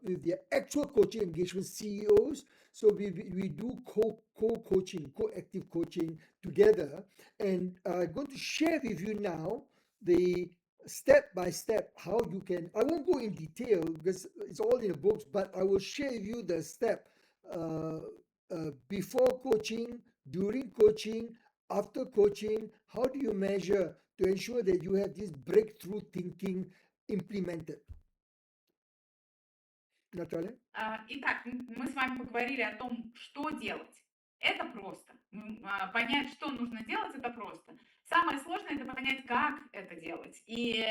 with their actual coaching engagement CEOs. So we do co-coaching, co-active coaching together. And I'm going to share with you now the step by step how you can, I won't go in detail because it's all in the books, but I will share with you the step before coaching, during coaching, after coaching. How do you measure to ensure that you have this breakthrough thinking implemented? Наталья? Итак, мы с вами поговорили о том, что делать. Это просто. Понять, что нужно делать, это просто. Самое сложное – это понять, как это делать. И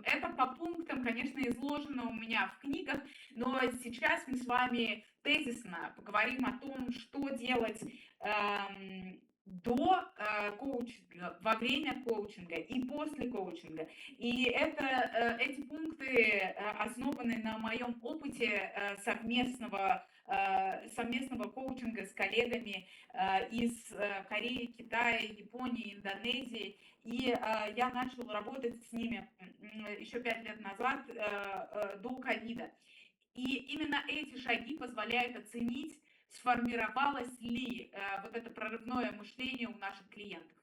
это по пунктам, конечно, изложено у меня в книгах, но сейчас мы с вами тезисно поговорим о том, что делать до коучинга, во время коучинга и после коучинга. И эти пункты основаны на моем опыте совместного коучинга с коллегами из Кореи, Китая, Японии, Индонезии. И я начал работать с ними еще 5 лет назад, до ковида. И именно эти шаги позволяют оценить, сформировалось ли вот это прорывное мышление у наших клиентов.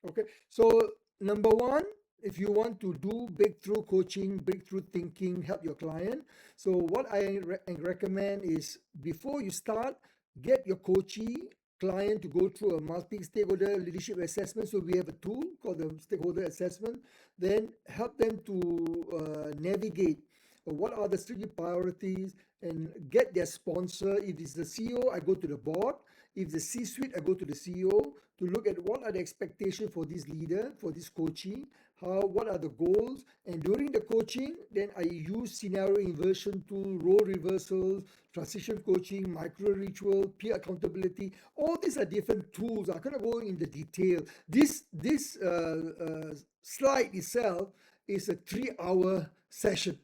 Okay, so number one, if you want to do breakthrough coaching, breakthrough thinking, help your client. So what I recommend is before you start, get your coachee client to go through a multi-stakeholder leadership assessment. So we have a tool called the stakeholder assessment. Then help them to navigate what are the strategic priorities, and get their sponsor. If it's the CEO, I go to the board. If the C-suite, I go to the CEO to look at what are the expectations for this leader, for this coaching, what are the goals, and during the coaching, then I use scenario inversion tool, role reversals, transition coaching, micro ritual, peer accountability. All these are different tools. I'm going to go into detail. This slide itself is a 3-hour session.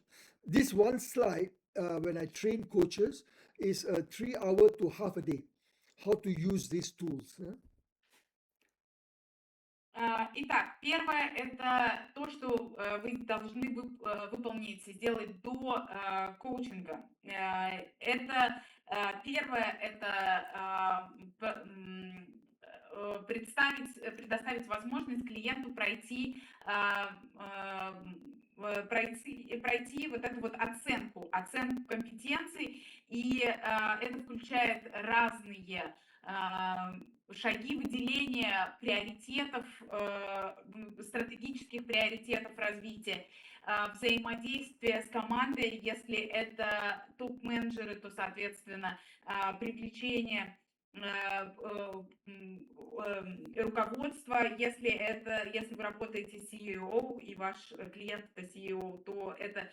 This one slide, when I train coaches, is a 3-hour to half a day. How to use these tools. Итак, первое – это то, что вы должны выполнить, сделать до коучинга. Это первое – это предоставить возможность клиенту пройти вот эту вот оценку компетенций, и это включает разные шаги выделения приоритетов, стратегических приоритетов развития, взаимодействие с командой, если это топ-менеджеры, то, соответственно, привлечение руководства, если вы работаете с CEO и ваш клиент это CEO, то это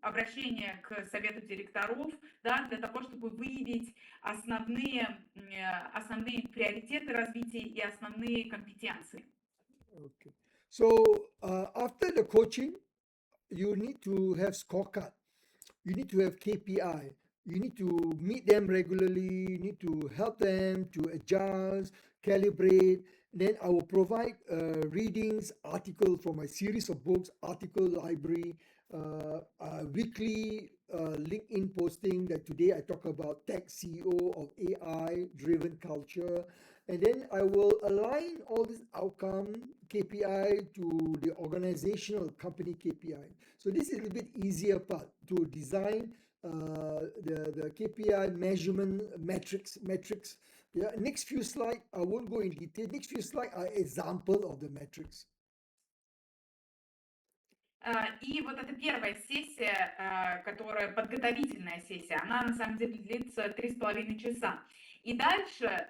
обращение к совету директоров, да, для того, чтобы выявить основные приоритеты развития и основные компетенции. Okay. So after the coaching, you need to have scorecard. You need to have KPI. You need to meet them regularly. You need to help them to adjust, calibrate. Then I will provide readings, articles from my series of books, article library, weekly LinkedIn posting that today I talk about tech CEO of AI-driven culture. And then I will align all this outcome KPI to the organizational company KPI. So this is a bit easier part to design the KPI measurement metrics. Yeah, next few slides, I won't go in detail. Next few slides are examples of the metrics. И вот эта первая сессия, которая подготовительная сессия, она на самом деле длится 3,5 часа. И дальше,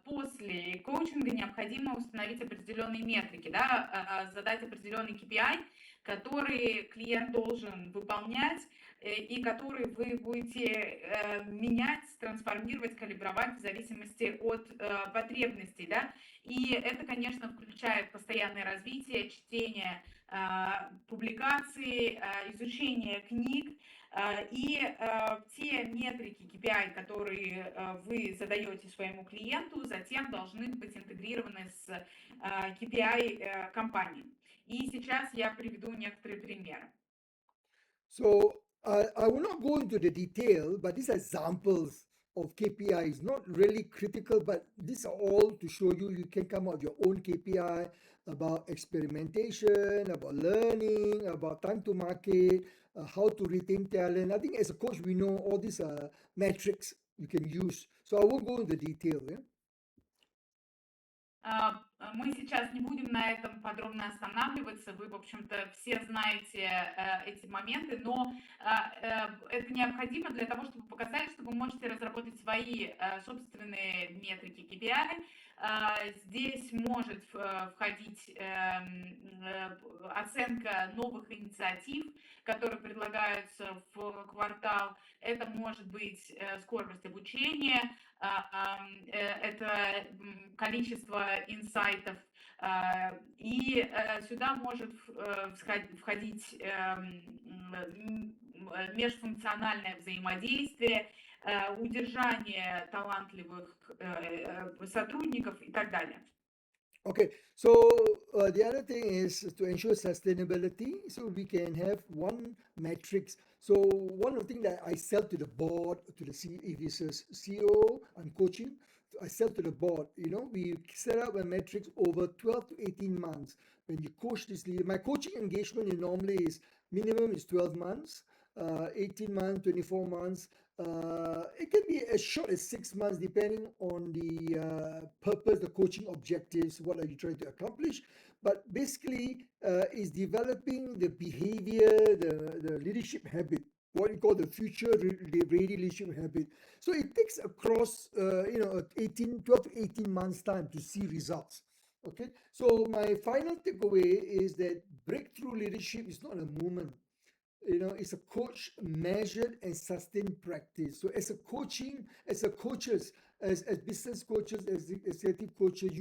после коучинга, необходимо установить определенные метрики, да, задать определенный KPI, который клиент должен выполнять и который вы будете менять, трансформировать, калибровать в зависимости от потребностей. Да? И это, конечно, включает постоянное развитие, чтение публикаций, изучение книг, и те метрики KPI, которые вы задаете своему клиенту, затем должны быть интегрированы с KPI компании. И сейчас я приведу некоторые примеры. So I will not go into the detail, but these are examples of KPIs, not really critical, but these are all to show you can come up with your own KPI about experimentation, about learning, about time to market, how to retain talent. I think as a coach, we know all these metrics you can use. So I won't go into detail. Yeah? Мы сейчас не будем на этом подробно останавливаться. Вы, в общем-то, все знаете эти моменты, но это необходимо для того, чтобы показать, что вы можете разработать свои собственные метрики KPI. Здесь может входить оценка новых инициатив, которые предлагаются в квартал. Это может быть скорость обучения, это количество инсайтов, и сюда может входить межфункциональное взаимодействие, удержание талантливых сотрудников и так далее. Okay, so the other thing is to ensure sustainability, so we can have one metrics. So one of the things that I sell to the board, to the if it's a CEO I'm coaching, I sell to the board. You know, we set up a metrics over 12 to 18 months. When you coach this leader, my coaching engagement normally is minimum is 12 months, 18 months, 24 months. It can be as short as 6 months, depending on the purpose, the coaching objectives, what are you trying to accomplish. But basically, is developing the behavior, the leadership habit, what you call the future ready leadership habit. So it takes across, 12 to 18 months time to see results. Okay, so my final takeaway is that breakthrough leadership is not a movement. It's a coach measured and sustained practice. So as a coaches, as business coaches, as executive coaches,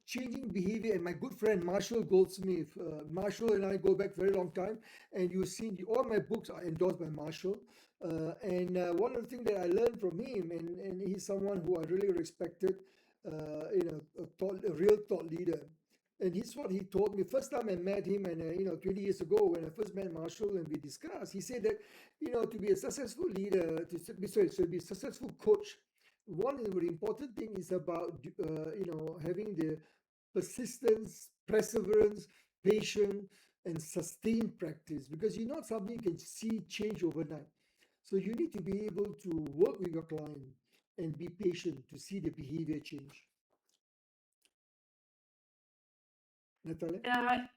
changing behavior. And my good friend Marshall Goldsmith, Marshall and I go back very long time, and you've seen all my books are endorsed by Marshall. And one of the things that I learned from him, and he's someone who I really respected, a real thought leader. And he's what he told me first time I met him, and 20 years ago when I first met Marshall and we discussed, he said that to be a successful leader, to be a successful coach, one very important thing is about having the persistence, perseverance, patience, and sustained practice, because you're not something you can see change overnight. So you need to be able to work with your client and be patient to see the behavior change. Natalia?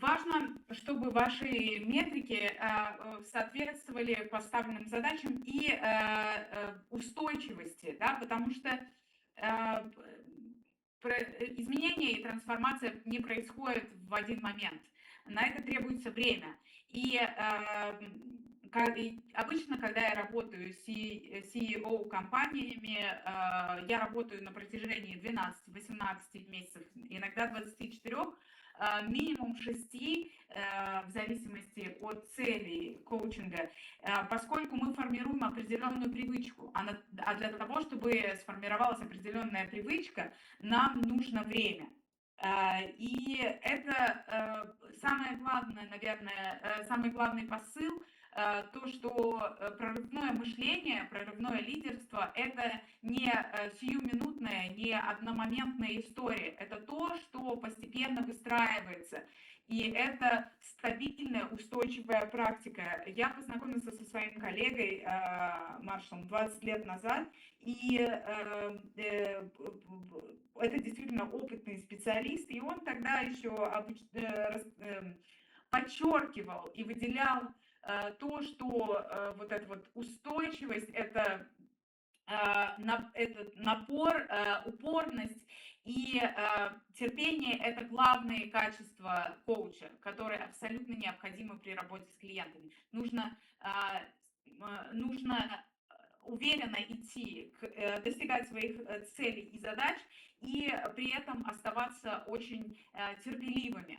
Важно, чтобы ваши метрики соответствовали поставленным задачам и устойчивости, да, потому что изменения и трансформация не происходят в один момент. На это требуется время. И обычно, когда я работаю с CEO компаниями, я работаю на протяжении 12-18 месяцев, иногда 24, минимум 6, в зависимости от целей коучинга, поскольку мы формируем определенную привычку. А для того, чтобы сформировалась определенная привычка, нам нужно время. И это самое главное, наверное, самый главный посыл, то, что прорывное мышление, прорывное лидерство – это не сиюминутная, не одномоментная история. Это то, что постепенно выстраивается. И это стабильная, устойчивая практика. Я познакомился со своим коллегой Маршалом 20 лет назад, и это действительно опытный специалист, и он тогда еще подчеркивал и выделял то, что вот эта вот устойчивость, это напор, упорность и терпение – это главные качества коуча, которые абсолютно необходимы при работе с клиентами. Нужно уверенно идти, достигать своих целей и задач, и при этом оставаться очень терпеливыми.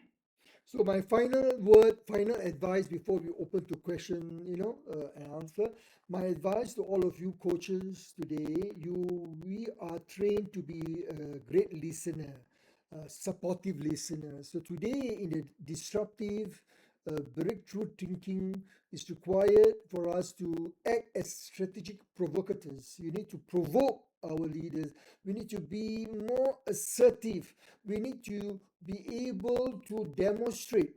So my final advice before we open to question, and answer. My advice to all of you coaches today, we are trained to be a great listener, a supportive listener. So today in the disruptive breakthrough thinking is required for us to act as strategic provocateurs. You need to provoke our leaders. We need to be more assertive. We need to be able to demonstrate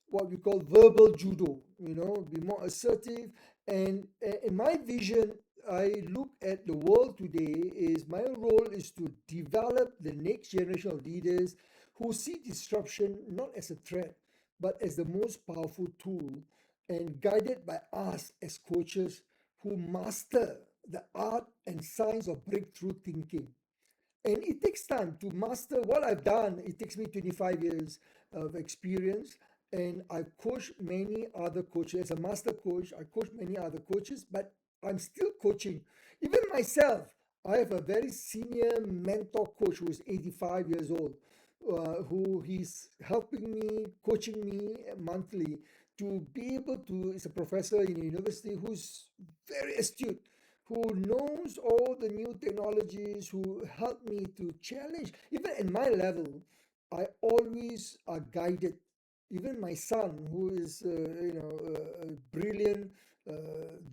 what we call verbal judo, be more assertive. And in my vision, I look at the world today is my role is to develop the next generation of leaders who see disruption not as a threat, but as the most powerful tool, and guided by us as coaches who master the art and science of breakthrough thinking. And it takes time to master what I've done. It takes me 25 years of experience, and I've coached many other coaches. As a master coach, I coach many other coaches, but I'm still coaching. Even myself, I have a very senior mentor coach who is 85 years old, who he's helping me, coaching me monthly to be able to, is a professor in a university who's very astute, who knows all the new technologies, who help me to challenge. Even at my level, I always are guided. Even my son, who is a brilliant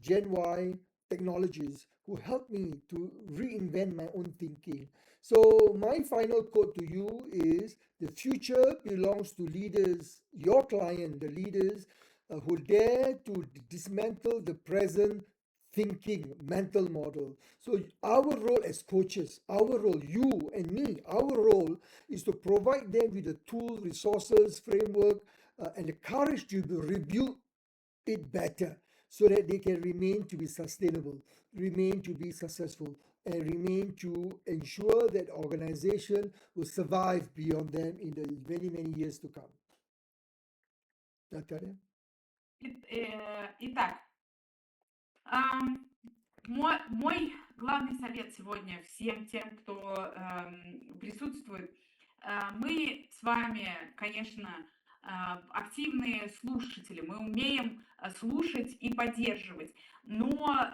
Gen Y technologies, who helped me to reinvent my own thinking. So my final quote to you is, the future belongs to leaders, your client, the leaders who dare to dismantle the present thinking, mental model. So our role as coaches, our role, you and me, our role is to provide them with the tools, resources, framework, and the courage to rebuild it better so that they can remain to be sustainable, remain to be successful, and remain to ensure that organization will survive beyond them in the many, many years to come. Natalia? Итак, мой главный совет сегодня всем тем, кто присутствует. Мы с вами, конечно, активные слушатели, мы умеем слушать и поддерживать, но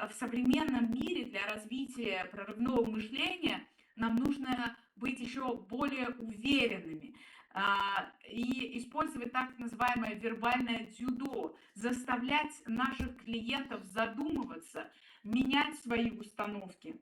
в современном мире для развития прорывного мышления нам нужно быть еще более уверенными и использовать так называемое вербальное дзюдо, заставлять наших клиентов задумываться, менять свои установки,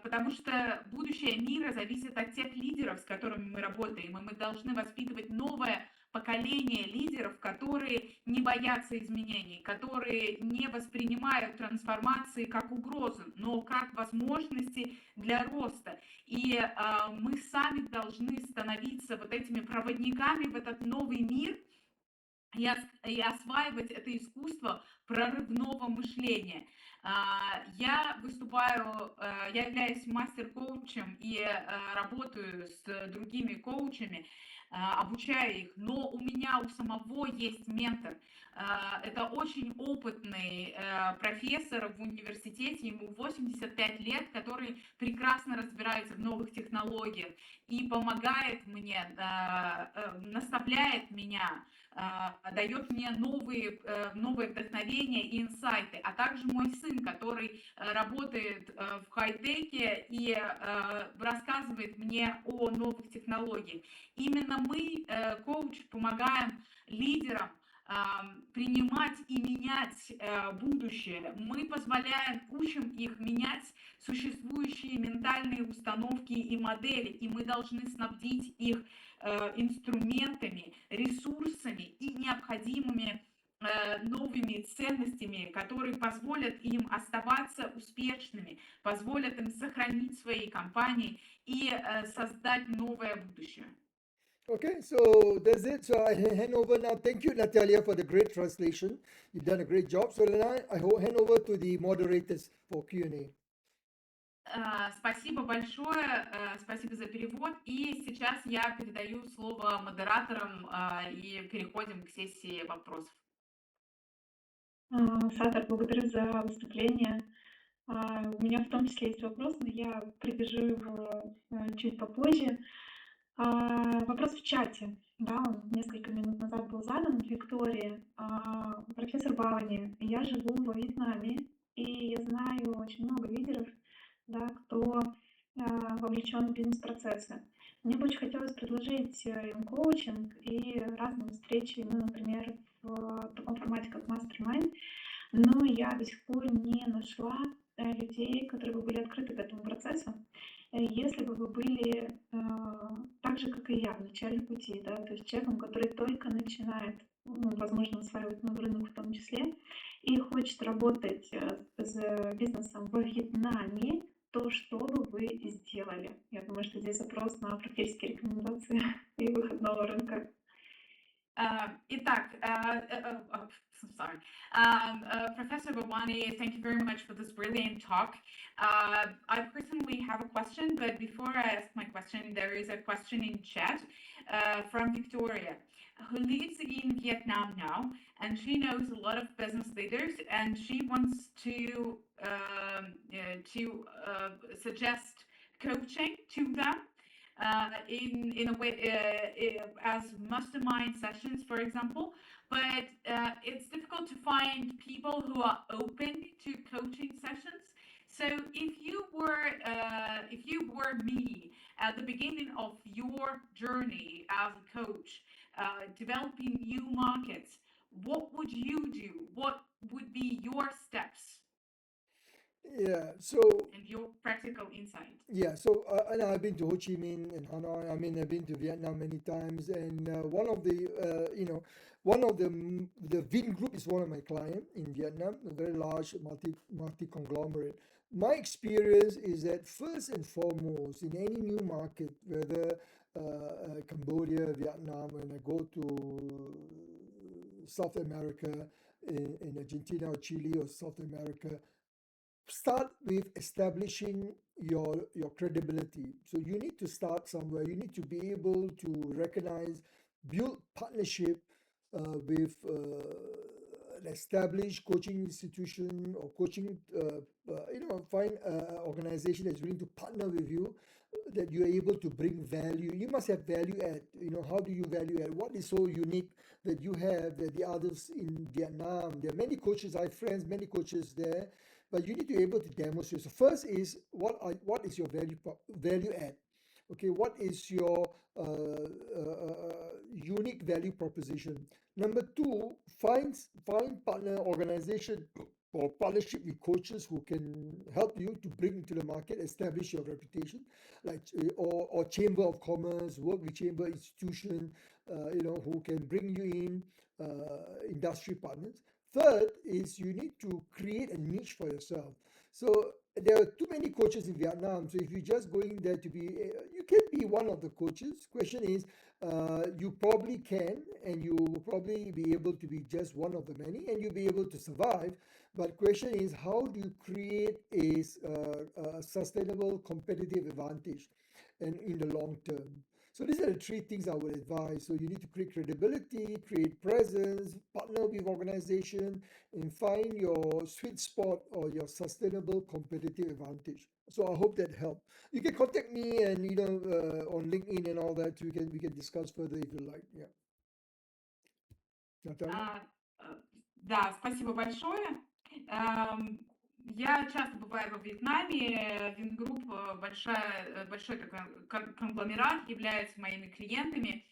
потому что будущее мира зависит от тех лидеров, с которыми мы работаем, и мы должны воспитывать новое поколение лидеров, которые не боятся изменений, которые не воспринимают трансформации как угрозу, но как возможности для роста. И мы сами должны становиться вот этими проводниками в этот новый мир и осваивать это искусство прорывного мышления. Я являюсь мастер-коучем и работаю с другими коучами, обучаю их, но у меня у самого есть ментор. Это очень опытный профессор в университете, ему 85 лет, который прекрасно разбирается в новых технологиях и помогает мне, наставляет меня, дает мне новые вдохновения и инсайты, а также мой сын, который работает в хай-теке и рассказывает мне о новых технологиях. Именно мы, коуч, помогаем лидерам принимать и менять будущее. Мы учим их менять существующие ментальные установки и модели, и мы должны снабдить их инструментами, ресурсами и необходимыми новыми ценностями, которые позволят им оставаться успешными, позволят им сохранить свои компании и создать новое будущее. Okay, so that's it. So I hand over now. Thank you, Natalia, for the great translation. You've done a great job. So now I hand over to the moderators for Q&A. Спасибо большое, спасибо за перевод. И сейчас я передаю слово модераторам и переходим к сессии вопросов. Саттар, благодарю за выступление. У меня в том числе есть вопрос, но я прибежу его чуть попозже. Вопрос в чате, да, он несколько минут назад был задан Виктории. Профессор Бавани, я живу во Вьетнаме, и я знаю очень много лидеров, да, кто вовлечен в бизнес-процессы. Мне бы очень хотелось предложить им коучинг и разные встречи, ну, например, в таком формате, как Mastermind, но я до сих пор не нашла людей, которые бы были открыты к этому процессу. Если бы вы были так же, как и я, в начале пути, да, то есть человеком, который только начинает, ну, возможно, осваивать новый рынок в том числе, и хочет работать с бизнесом во Вьетнаме, то что бы вы сделали? Я думаю, что здесь запрос на практические рекомендации и выходного рынка. Итак, Professor Bawany, thank you very much for this brilliant talk. I personally have a question, but before I ask my question, there is a question in chat from Victoria, who lives in Vietnam now, and she knows a lot of business leaders, and she wants to suggest coaching to them. In a way, as mastermind sessions, for example, but it's difficult to find people who are open to coaching sessions. So if you were me at the beginning of your journey as a coach, developing new markets, what would you do? What would be your steps? Yeah. So and your practical insight. yeah, so and I've been to Ho Chi Minh and Hanoi. I mean, I've been to Vietnam many times, and one of the one of the Vingroup is one of my client in Vietnam, a very large multi conglomerate. My experience is that first and foremost in any new market, whether Cambodia, Vietnam, when I go to South America, in Argentina or Chile or South America, start with establishing your credibility. So you need to start somewhere. You need to be able to recognize, build partnership with an established coaching institution or coaching find an organization that's willing to partner with you, that you're able to bring value. You must have value add. How do you value add? What is so unique that you have that the others in Vietnam? There are many coaches. I have friends, many coaches there, but you need to be able to demonstrate. So first is what is your value add? Okay, what is your unique value proposition? Number two, find partner organization or partnership with coaches who can help you to bring into the market, establish your reputation, like or chamber of commerce, work with chamber institution, who can bring you in industry partners. Third is you need to create a niche for yourself. So there are too many coaches in Vietnam. So if you're just going there to be, you can be one of the coaches. Question is, you probably can, and you will probably be able to be just one of the many, and you'll be able to survive. But question is, how do you create a sustainable competitive advantage, and in the long term? So these are the three things I would advise. So you need to create credibility, create presence, partner with organization, and find your sweet spot or your sustainable competitive advantage. So I hope that helped. You can contact me and on LinkedIn and all that. We can discuss further if you like. Yeah. Natalia? Да, спасибо большое. Я часто бываю во Вьетнаме. Вингрупп большой такой конгломерат, являются моими клиентами.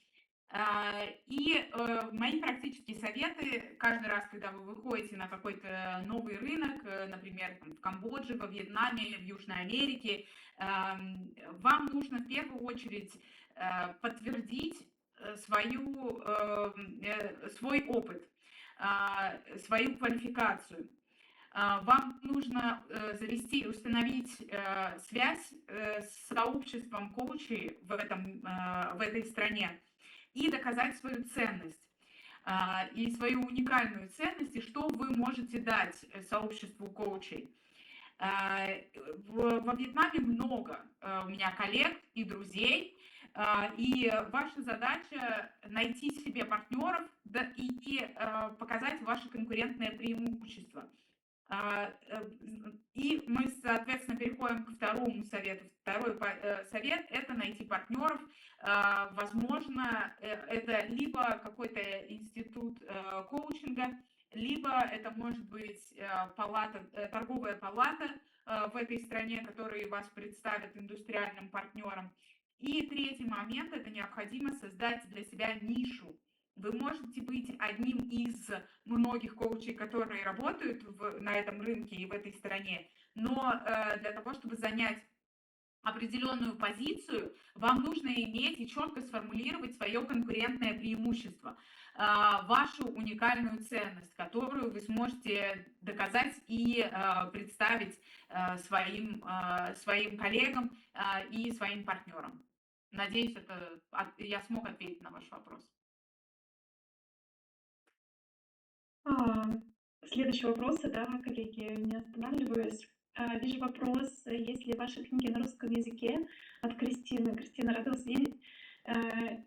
И мои практические советы каждый раз, когда вы выходите на какой-то новый рынок, например, в Камбодже, во Вьетнаме, в Южной Америке, вам нужно в первую очередь подтвердить свой опыт, свою квалификацию. Вам нужно завести, установить связь с сообществом коучей в этой стране и доказать свою ценность и свою уникальную ценность, и что вы можете дать сообществу коучей. Во Вьетнаме много у меня коллег и друзей, и ваша задача найти себе партнеров и показать ваше конкурентное преимущество. И мы, соответственно, переходим к второму совету. Второй совет – это найти партнеров. Возможно, это либо какой-то институт коучинга, либо это может быть торговая палата в этой стране, которые вас представят индустриальным партнерам. И третий момент – это необходимо создать для себя нишу. Вы можете быть одним из многих коучей, которые работают на этом рынке и в этой стране, но для того, чтобы занять определенную позицию, вам нужно иметь и четко сформулировать свое конкурентное преимущество, вашу уникальную ценность, которую вы сможете доказать и представить своим коллегам и своим партнерам. Надеюсь, я смог ответить на ваш вопрос. Следующий вопрос, да, коллеги, не останавливаюсь. Вижу вопрос, есть ли ваши книги на русском языке от Кристины. Кристина, рада вас видеть.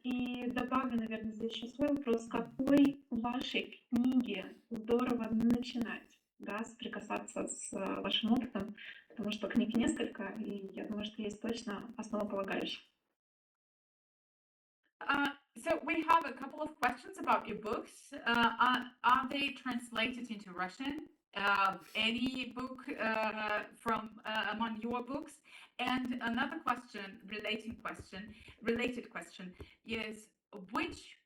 И добавлю, наверное, здесь еще свой вопрос. Какой вашей книге здорово начинать, да, соприкасаться с вашим опытом? Потому что книг несколько, и я думаю, что есть точно основополагающие. So we have a couple of questions about your books. Are they translated into Russian? Any book from among your books? And another related question is which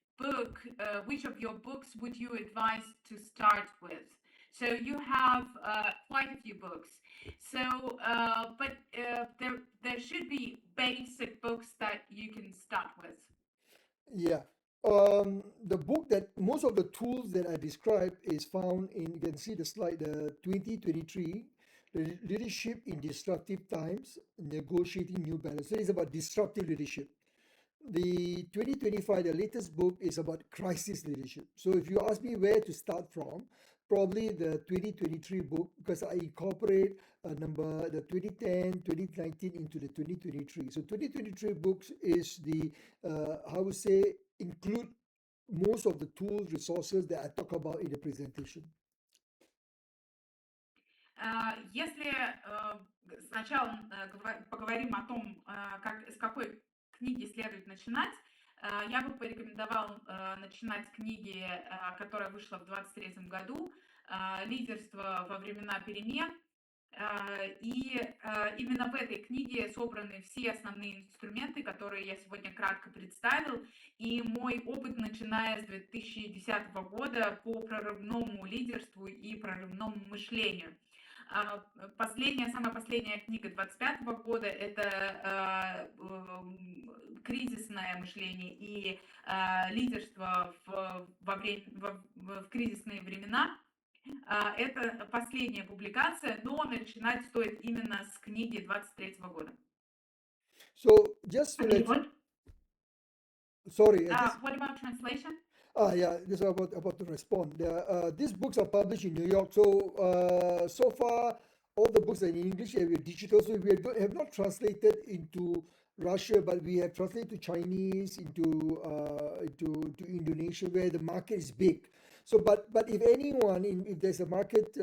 of your books would you advise to start with? So you have quite a few books. So, but there should be basic books that you can start with. Yeah. The book that most of the tools that I described is found in, you can see the slide, the 2023 Leadership in Disruptive Times, Negotiating New Balance. So it's about disruptive leadership. The 2025, the latest book is about crisis leadership. So if you ask me where to start from, probably the 2023 book, because I incorporate the 2010, 2019 into the 2023. So 2023 books is the, how would say, include most of the tools, resources that I talk about in the presentation. Если сначала поговорим о том, с какой книги следует начинать, я бы порекомендовал начинать с книги, которая вышла в 2023 году, «Лидерство во времена перемен». И именно в этой книге собраны все основные инструменты, которые я сегодня кратко представил, и мой опыт, начиная с 2010 года по прорывному лидерству и прорывному мышлению. Самая последняя книга 2025 года – это кризисное мышление и лидерство в кризисные времена. Это последняя публикация, но начинать стоит именно с книги 23 года. So just to let What? sorry. What about translation? Yeah, this is about to respond. These books are published in New York. So so far, all the books are in English. We're digital, so we have not translated into Russia, but we have translated to Chinese, into Indonesia, where the market is big. So, but if anyone, if there's a market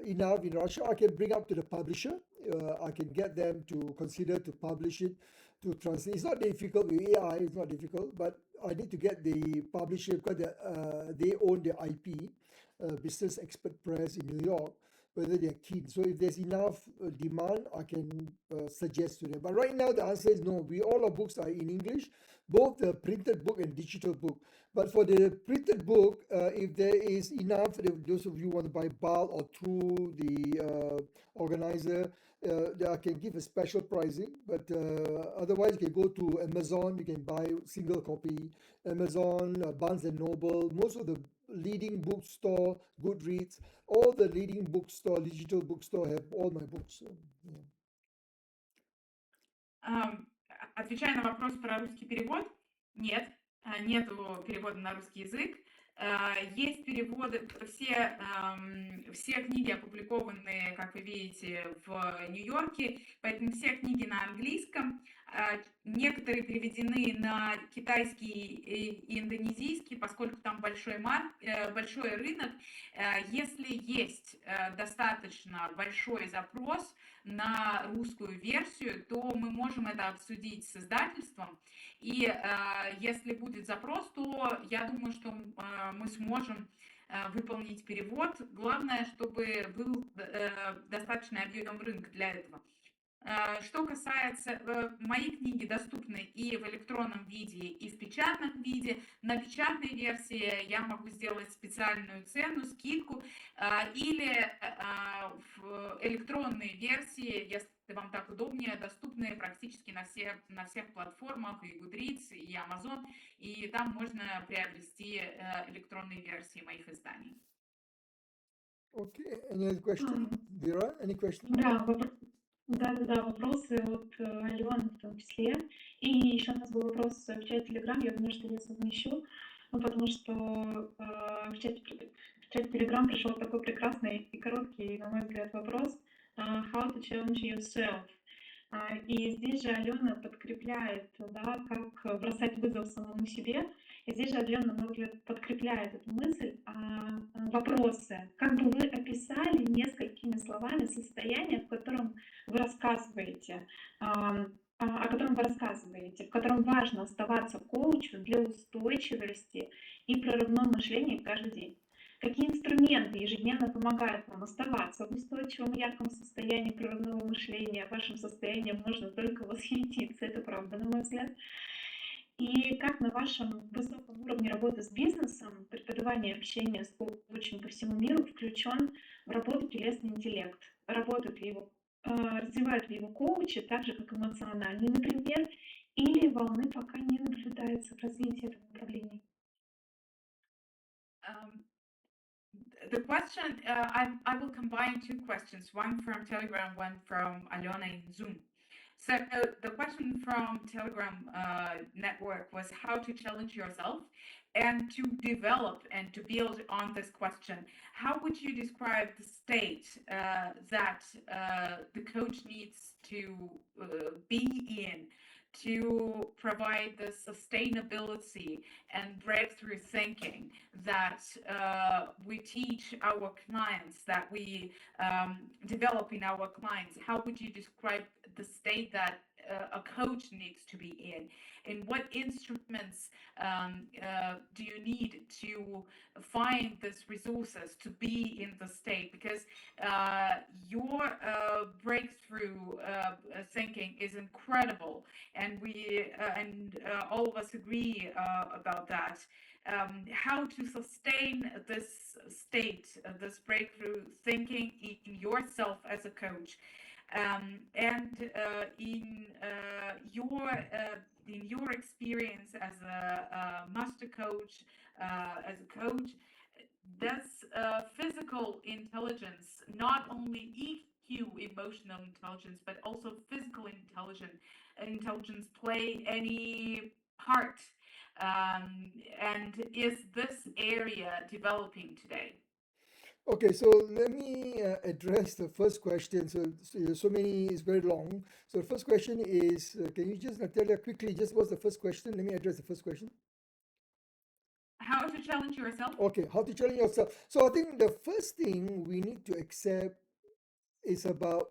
enough in Russia, I can bring up to the publisher. I can get them to consider to publish it, to translate. It's not difficult with AI. It's not difficult, but I need to get the publisher because they own the IP, Business Expert Press in New York, whether they're keen. So if there's enough demand, I can suggest to them. But right now the answer is no. All our books are in English, both the printed book and digital book. But for the printed book, if there is enough, if those of you want to buy bulk or through the organizer, I can give a special pricing. But otherwise, you can go to Amazon. You can buy single copy. Amazon, Barnes and Noble, most of the leading bookstore, Goodreads, all the leading bookstore, digital bookstore have all my books. Отвечая на вопрос про русский перевод, нет, нету перевода на русский язык. Есть переводы, все книги опубликованы, как вы видите, в Нью-Йорке, поэтому все книги на английском. Некоторые переведены на китайский и индонезийский, поскольку там большой рынок. Если есть достаточно большой запрос на русскую версию, то мы можем это обсудить с издательством. И если будет запрос, то я думаю, что мы сможем выполнить перевод. Главное, чтобы был достаточный объем рынка для этого. Что касается, мои книги доступны и в электронном виде, и в печатном виде. На печатной версии я могу сделать специальную цену, скидку, или в электронной версии, если вам так удобнее, доступны практически на всех платформах, и Goodreads, и Amazon, и там можно приобрести электронные версии моих изданий. Okay, any other question? Vera, any question? Да, вопросы от Алены в том числе. И еще у нас был вопрос в чате Telegram, я думаю, что я совмещу, потому что в чате Telegram пришел такой прекрасный и короткий, на мой взгляд, вопрос «How to challenge yourself?». И здесь же Алена подкрепляет, да, как бросать вызов самому себе. И здесь же Алена, на мой взгляд, подкрепляет эту мысль, вопросы. Как бы вы описали несколькими словами состояние, в котором вы рассказываете, о котором вы рассказываете, в котором важно оставаться коучем для устойчивости и прорывного мышления каждый день? Какие инструменты ежедневно помогают вам оставаться в устойчивом ярком состоянии прорывного мышления? Вашим состоянием можно только восхититься, это правда, на мой взгляд. И как на вашем высоком уровне работы с бизнесом, преподавание общения с коучем по всему миру включен в работу телесный интеллект? Работают ли его, развивают ли его коучи так же, как эмоциональный, например, или волны пока не наблюдается в развитии этого направления? The question, I will combine two questions, one from Telegram, one from Alona in Zoom. So the question from Telegram network was how to challenge yourself and to develop and to build on this question. How would you describe the state that the coach needs to be in to provide the sustainability and breakthrough thinking that we teach our clients, that we develop in our clients? How would you describe the state that a coach needs to be in? And what instruments do you need to find these resources to be in the state? Because your breakthrough thinking is incredible, and we and all of us agree about that. How to sustain this state, this breakthrough thinking in yourself as a coach, and in your experience as a master coach, as a coach, does physical intelligence, not only EQ, emotional intelligence, but also physical intelligence play any part? And is this area developing today? Okay, so let me address the first question. So many, it's very long. So the first question is, can you just tell us quickly, just what's the first question? Let me address the first question. How to challenge yourself? Okay, how to challenge yourself. So I think the first thing we need to accept is about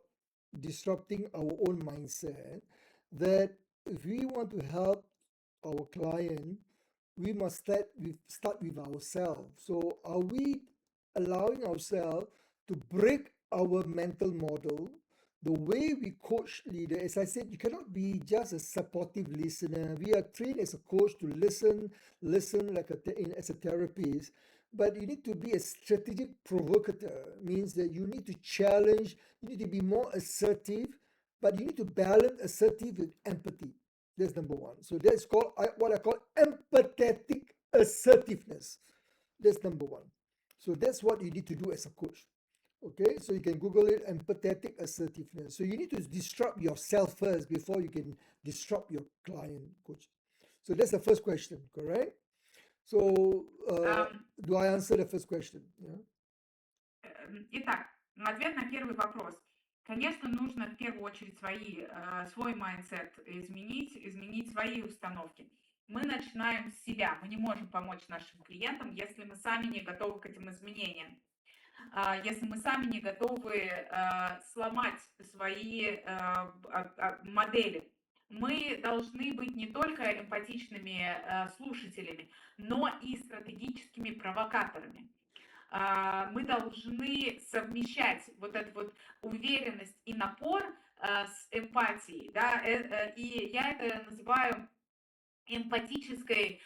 disrupting our own mindset, that if we want to help our client, we must start with ourselves. So are we allowing ourselves to break our mental model? The way we coach leader, as I said, you cannot be just a supportive listener. We are trained as a coach to listen like as a therapist, but you need to be a strategic provocateur. Means that you need to challenge, you need to be more assertive, but you need to balance assertive with empathy. That's number one. So that's called what I call empathetic assertiveness. That's number one. So that's what you need to do as a coach. Okay, so you can Google it, empathetic assertiveness. So you need to disrupt yourself first before you can disrupt your client, coach. So that's the first question, correct? So do I answer the first question? Yeah. Итак, ответ на первый вопрос. Конечно, нужно в первую очередь свой майндсет изменить свои установки. Мы начинаем с себя. Мы не можем помочь нашим клиентам, если мы сами не готовы к этим изменениям. Если мы сами не готовы сломать свои модели. Мы должны быть не только эмпатичными слушателями, но и стратегическими провокаторами. Мы должны совмещать вот эту вот уверенность и напор с эмпатией, да, и я это называю эмпатической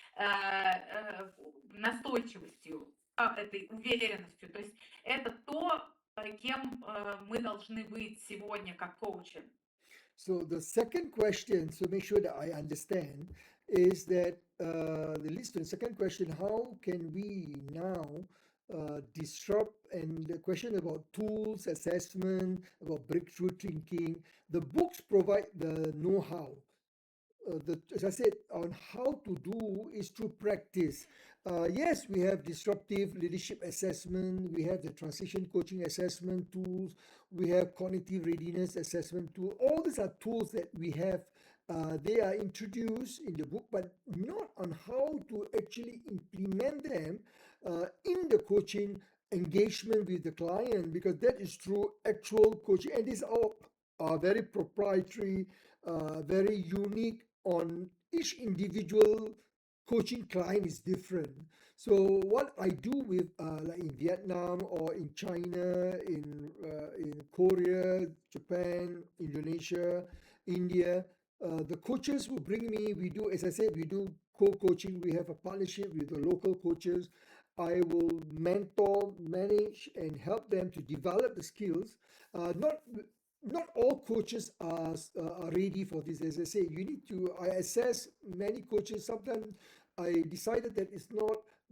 настойчивостью, этой уверенностью. То есть это то, кем мы должны быть сегодня как коучи. So the second question, so make sure that I understand, is that the list to the second question, how can we now disrupt, and the question about tools, assessment, about breakthrough thinking. The books provide the know-how. As I said, on how to do is through practice. Yes, we have disruptive leadership assessment, we have the transition coaching assessment tools, we have cognitive readiness assessment tool. All these are tools that we have. They are introduced in the book, but not on how to actually implement them in the coaching engagement with the client, because that is through actual coaching, and these all are very proprietary, very unique. On each individual coaching client is different. So what I do with like in Vietnam or in China, in Korea, Japan, Indonesia, India, The coaches who bring me, we do, as I said, we do co-coaching. We have a partnership with the local coaches. I will mentor, manage, and help them to develop the skills. Not all coaches are ready for this. As I say, I assess many coaches. Sometimes I decided that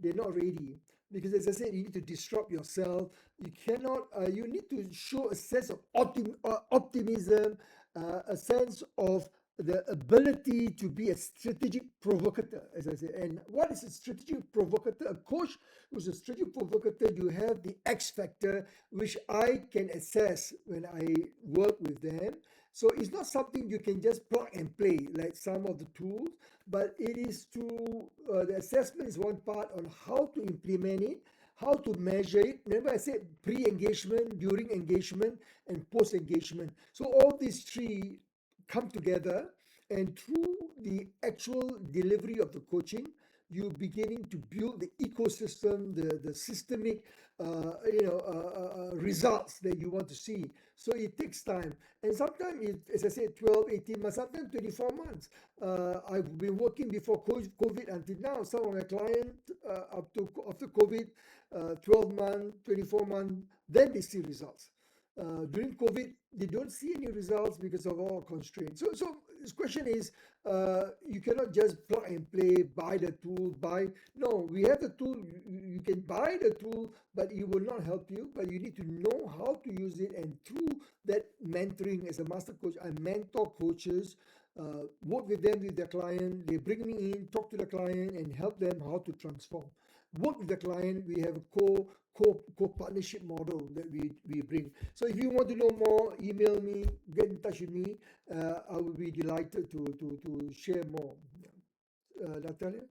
they're not ready. Because as I said, you need to disrupt yourself. You need to show a sense of optimism, a sense of the ability to be a strategic provocateur, as I say. And what is a strategic provocateur? A coach who's a strategic provocateur, you have the X factor, which I can assess when I work with them. So it's not something you can just plug and play like some of the tools, but it is the assessment is one part on how to implement it, how to measure it. Remember I said pre-engagement, during engagement, and post-engagement. So all these three come together, and through the actual delivery of the coaching, you're beginning to build the ecosystem, the systemic results that you want to see. So it takes time. And sometimes, as I said, 12, 18 months, sometimes 24 months. I've been working before COVID until now. Some of my clients, after COVID, 12 months, 24 months, then they see results. During COVID, they don't see any results because of all constraints. So this question is, you cannot just plug and play, buy the tool, No, we have the tool. You can buy the tool, but it will not help you. But you need to know how to use it. And through that mentoring as a master coach, I mentor coaches, work with them, with their client. They bring me in, talk to the client, and help them how to transform. Work with the client. We have a co-partnership model that we bring. So if you want to know more, email me, get in touch with me. I will be delighted to share more. Natalia?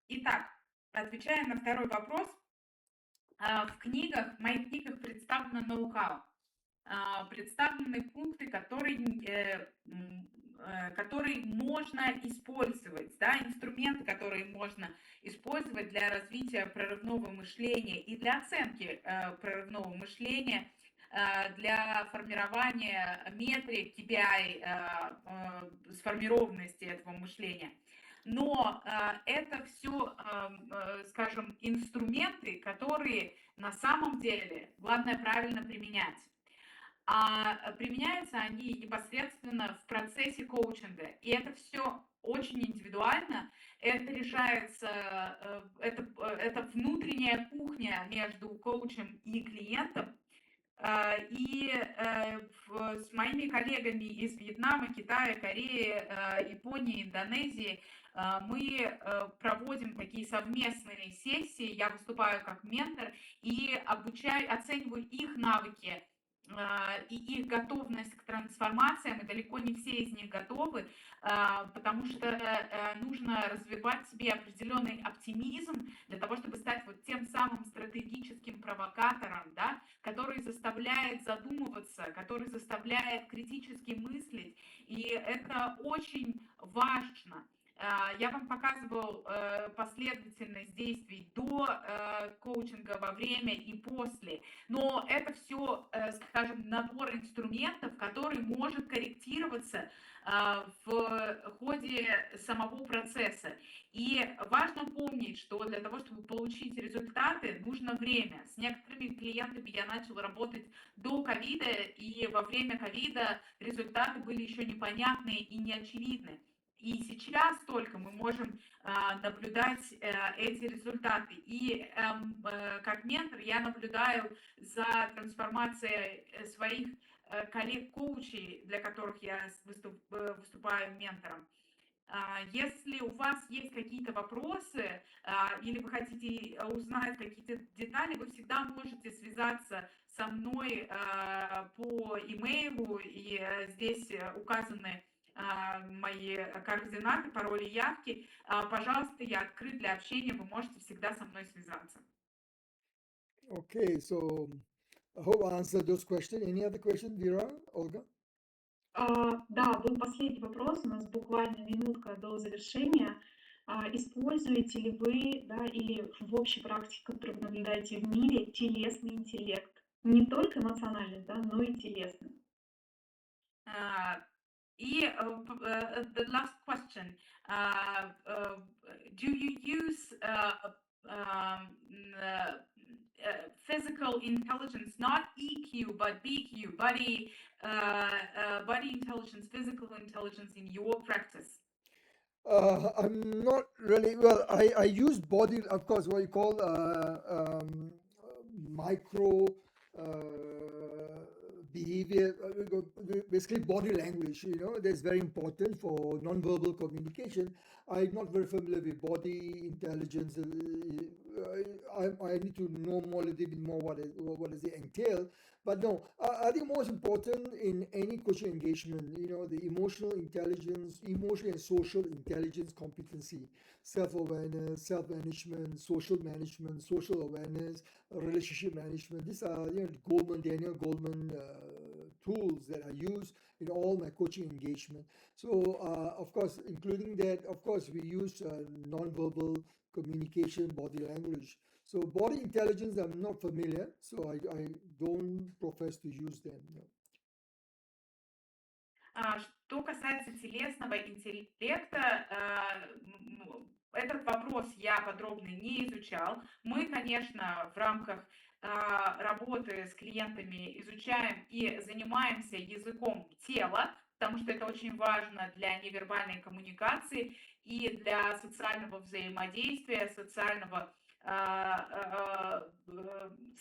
Итак, отвечая на второй вопрос, в моих книгах представлено ноу-хау, представлены пункты, которые можно использовать, да, инструменты, которые можно использовать для развития прорывного мышления и для оценки прорывного мышления, для формирования метрик, KPI, сформированности этого мышления. Но это все, скажем, инструменты, которые на самом деле главное правильно применять. А применяются они непосредственно в процессе коучинга. И это все очень индивидуально. Это решается, это внутренняя кухня между коучем и клиентом. И с моими коллегами из Вьетнама, Китая, Кореи, Японии, Индонезии мы проводим такие совместные сессии. Я выступаю как ментор и оцениваю их навыки и их готовность к трансформациям, и далеко не все из них готовы, потому что нужно развивать в себе определенный оптимизм для того, чтобы стать вот тем самым стратегическим провокатором, да, который заставляет задумываться, который заставляет критически мыслить, и это очень важно. Я вам показывал последовательность действий до коучинга, во время и после, но это все, скажем, набор инструментов, который может корректироваться в ходе самого процесса. И важно помнить, что для того, чтобы получить результаты, нужно время. С некоторыми клиентами я начала работать до ковида, и во время ковида результаты были еще непонятные и неочевидны. И сейчас только мы можем наблюдать эти результаты. И как ментор я наблюдаю за трансформацией своих коллег-коучей, для которых я выступаю ментором. Если у вас есть какие-то вопросы или вы хотите узнать какие-то детали, вы всегда можете связаться со мной по имейлу, и здесь указаны мои координаты, пароли, явки. Пожалуйста, я открыт для общения, вы можете всегда со мной связаться. Okay, so I hope I answered those questions. Any other questions, Vera, Olga? Да, был последний вопрос, у нас буквально минутка до завершения. Используете ли вы, да, или в общей практике, которую вы наблюдаете в мире, телесный интеллект? Не только эмоциональный, да, но и телесный. The last question, do you use physical intelligence, not EQ, but BQ, body intelligence, physical intelligence in your practice? I'm not really well. I use body, of course, what you call micro behavior, basically body language. That's very important for non-verbal communication. I'm not very familiar with body intelligence. I need to know more, a little bit more what does it entail. But no, I think most important in any coaching engagement, the emotional intelligence, emotional and social intelligence competency, self-awareness, self-management, social awareness, relationship management. These are Daniel Goleman tools that I use in all my coaching engagement. So of course, including that, of course, we use non-verbal communication, body language. So body intelligence, I'm not familiar, so I don't profess to use them. No. Что касается телесного интеллекта, этот вопрос я подробно не изучал. Мы, конечно, в рамках работы с клиентами изучаем и занимаемся языком тела, потому что это очень важно для невербальной коммуникации и для социального взаимодействия,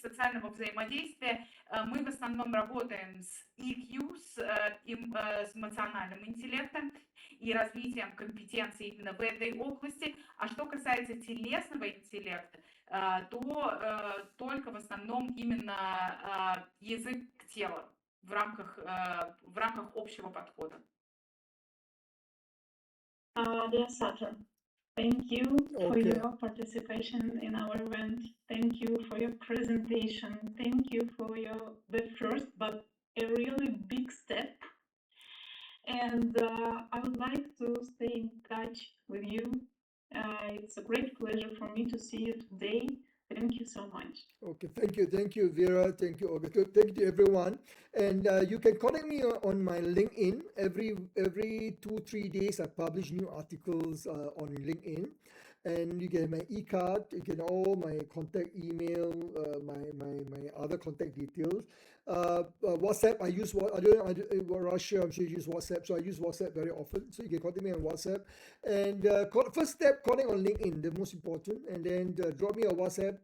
социального взаимодействия. Мы в основном работаем с EQ, с эмоциональным интеллектом и развитием компетенций именно в этой области. А что касается телесного интеллекта, то только в основном именно язык тела в рамках общего подхода. Dear Sattar, thank you for your participation in our event. Thank you for your presentation. Thank you for the first but a really big step. And I would like to stay in touch with you. It's a great pleasure for me to see you today. Thank you so much. Okay, thank you, Vera. Thank you, Olga. Thank you, everyone. And you can contact me on my LinkedIn. Every 2-3 days, I publish new articles on LinkedIn. And you get my e-card, you get all my contact email, my other contact details. WhatsApp, I don't know, Russia, I'm sure you use WhatsApp, so I use WhatsApp very often. So you can contact me on WhatsApp. And first step, contact on LinkedIn, the most important. And then drop me a WhatsApp.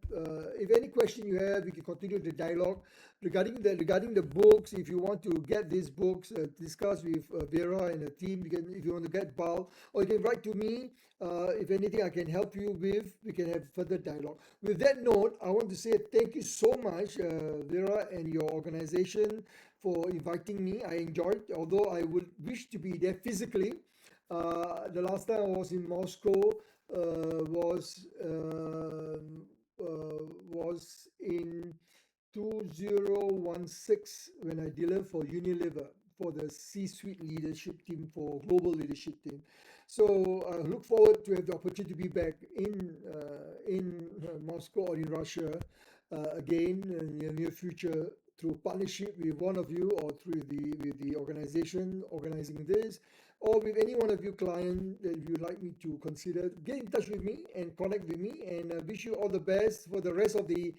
If any question you have, we can continue the dialogue regarding the books. If you want to get these books, discuss with Vera and the team. If you want to get bulk, or you can write to me. If anything I can help you with, we can have further dialogue. With that note, I want to say thank you so much, Vera and your organization, for inviting me. I enjoyed, although I would wish to be there physically. The last time I was in Moscow was in 2016 when I delivered for Unilever for the C-suite leadership team, for global leadership team. So I look forward to have the opportunity to be back in Moscow or in Russia again in the near future, through partnership with one of you or through the organization organizing this, or with any one of you clients that you'd like me to consider. Get in touch with me and connect with me, and I wish you all the best for the rest of the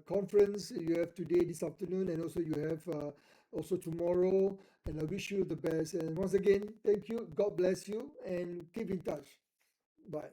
conference you have today, this afternoon, and also you have also tomorrow, and I wish you the best. And once again, thank you, God bless you, and keep in touch. Bye.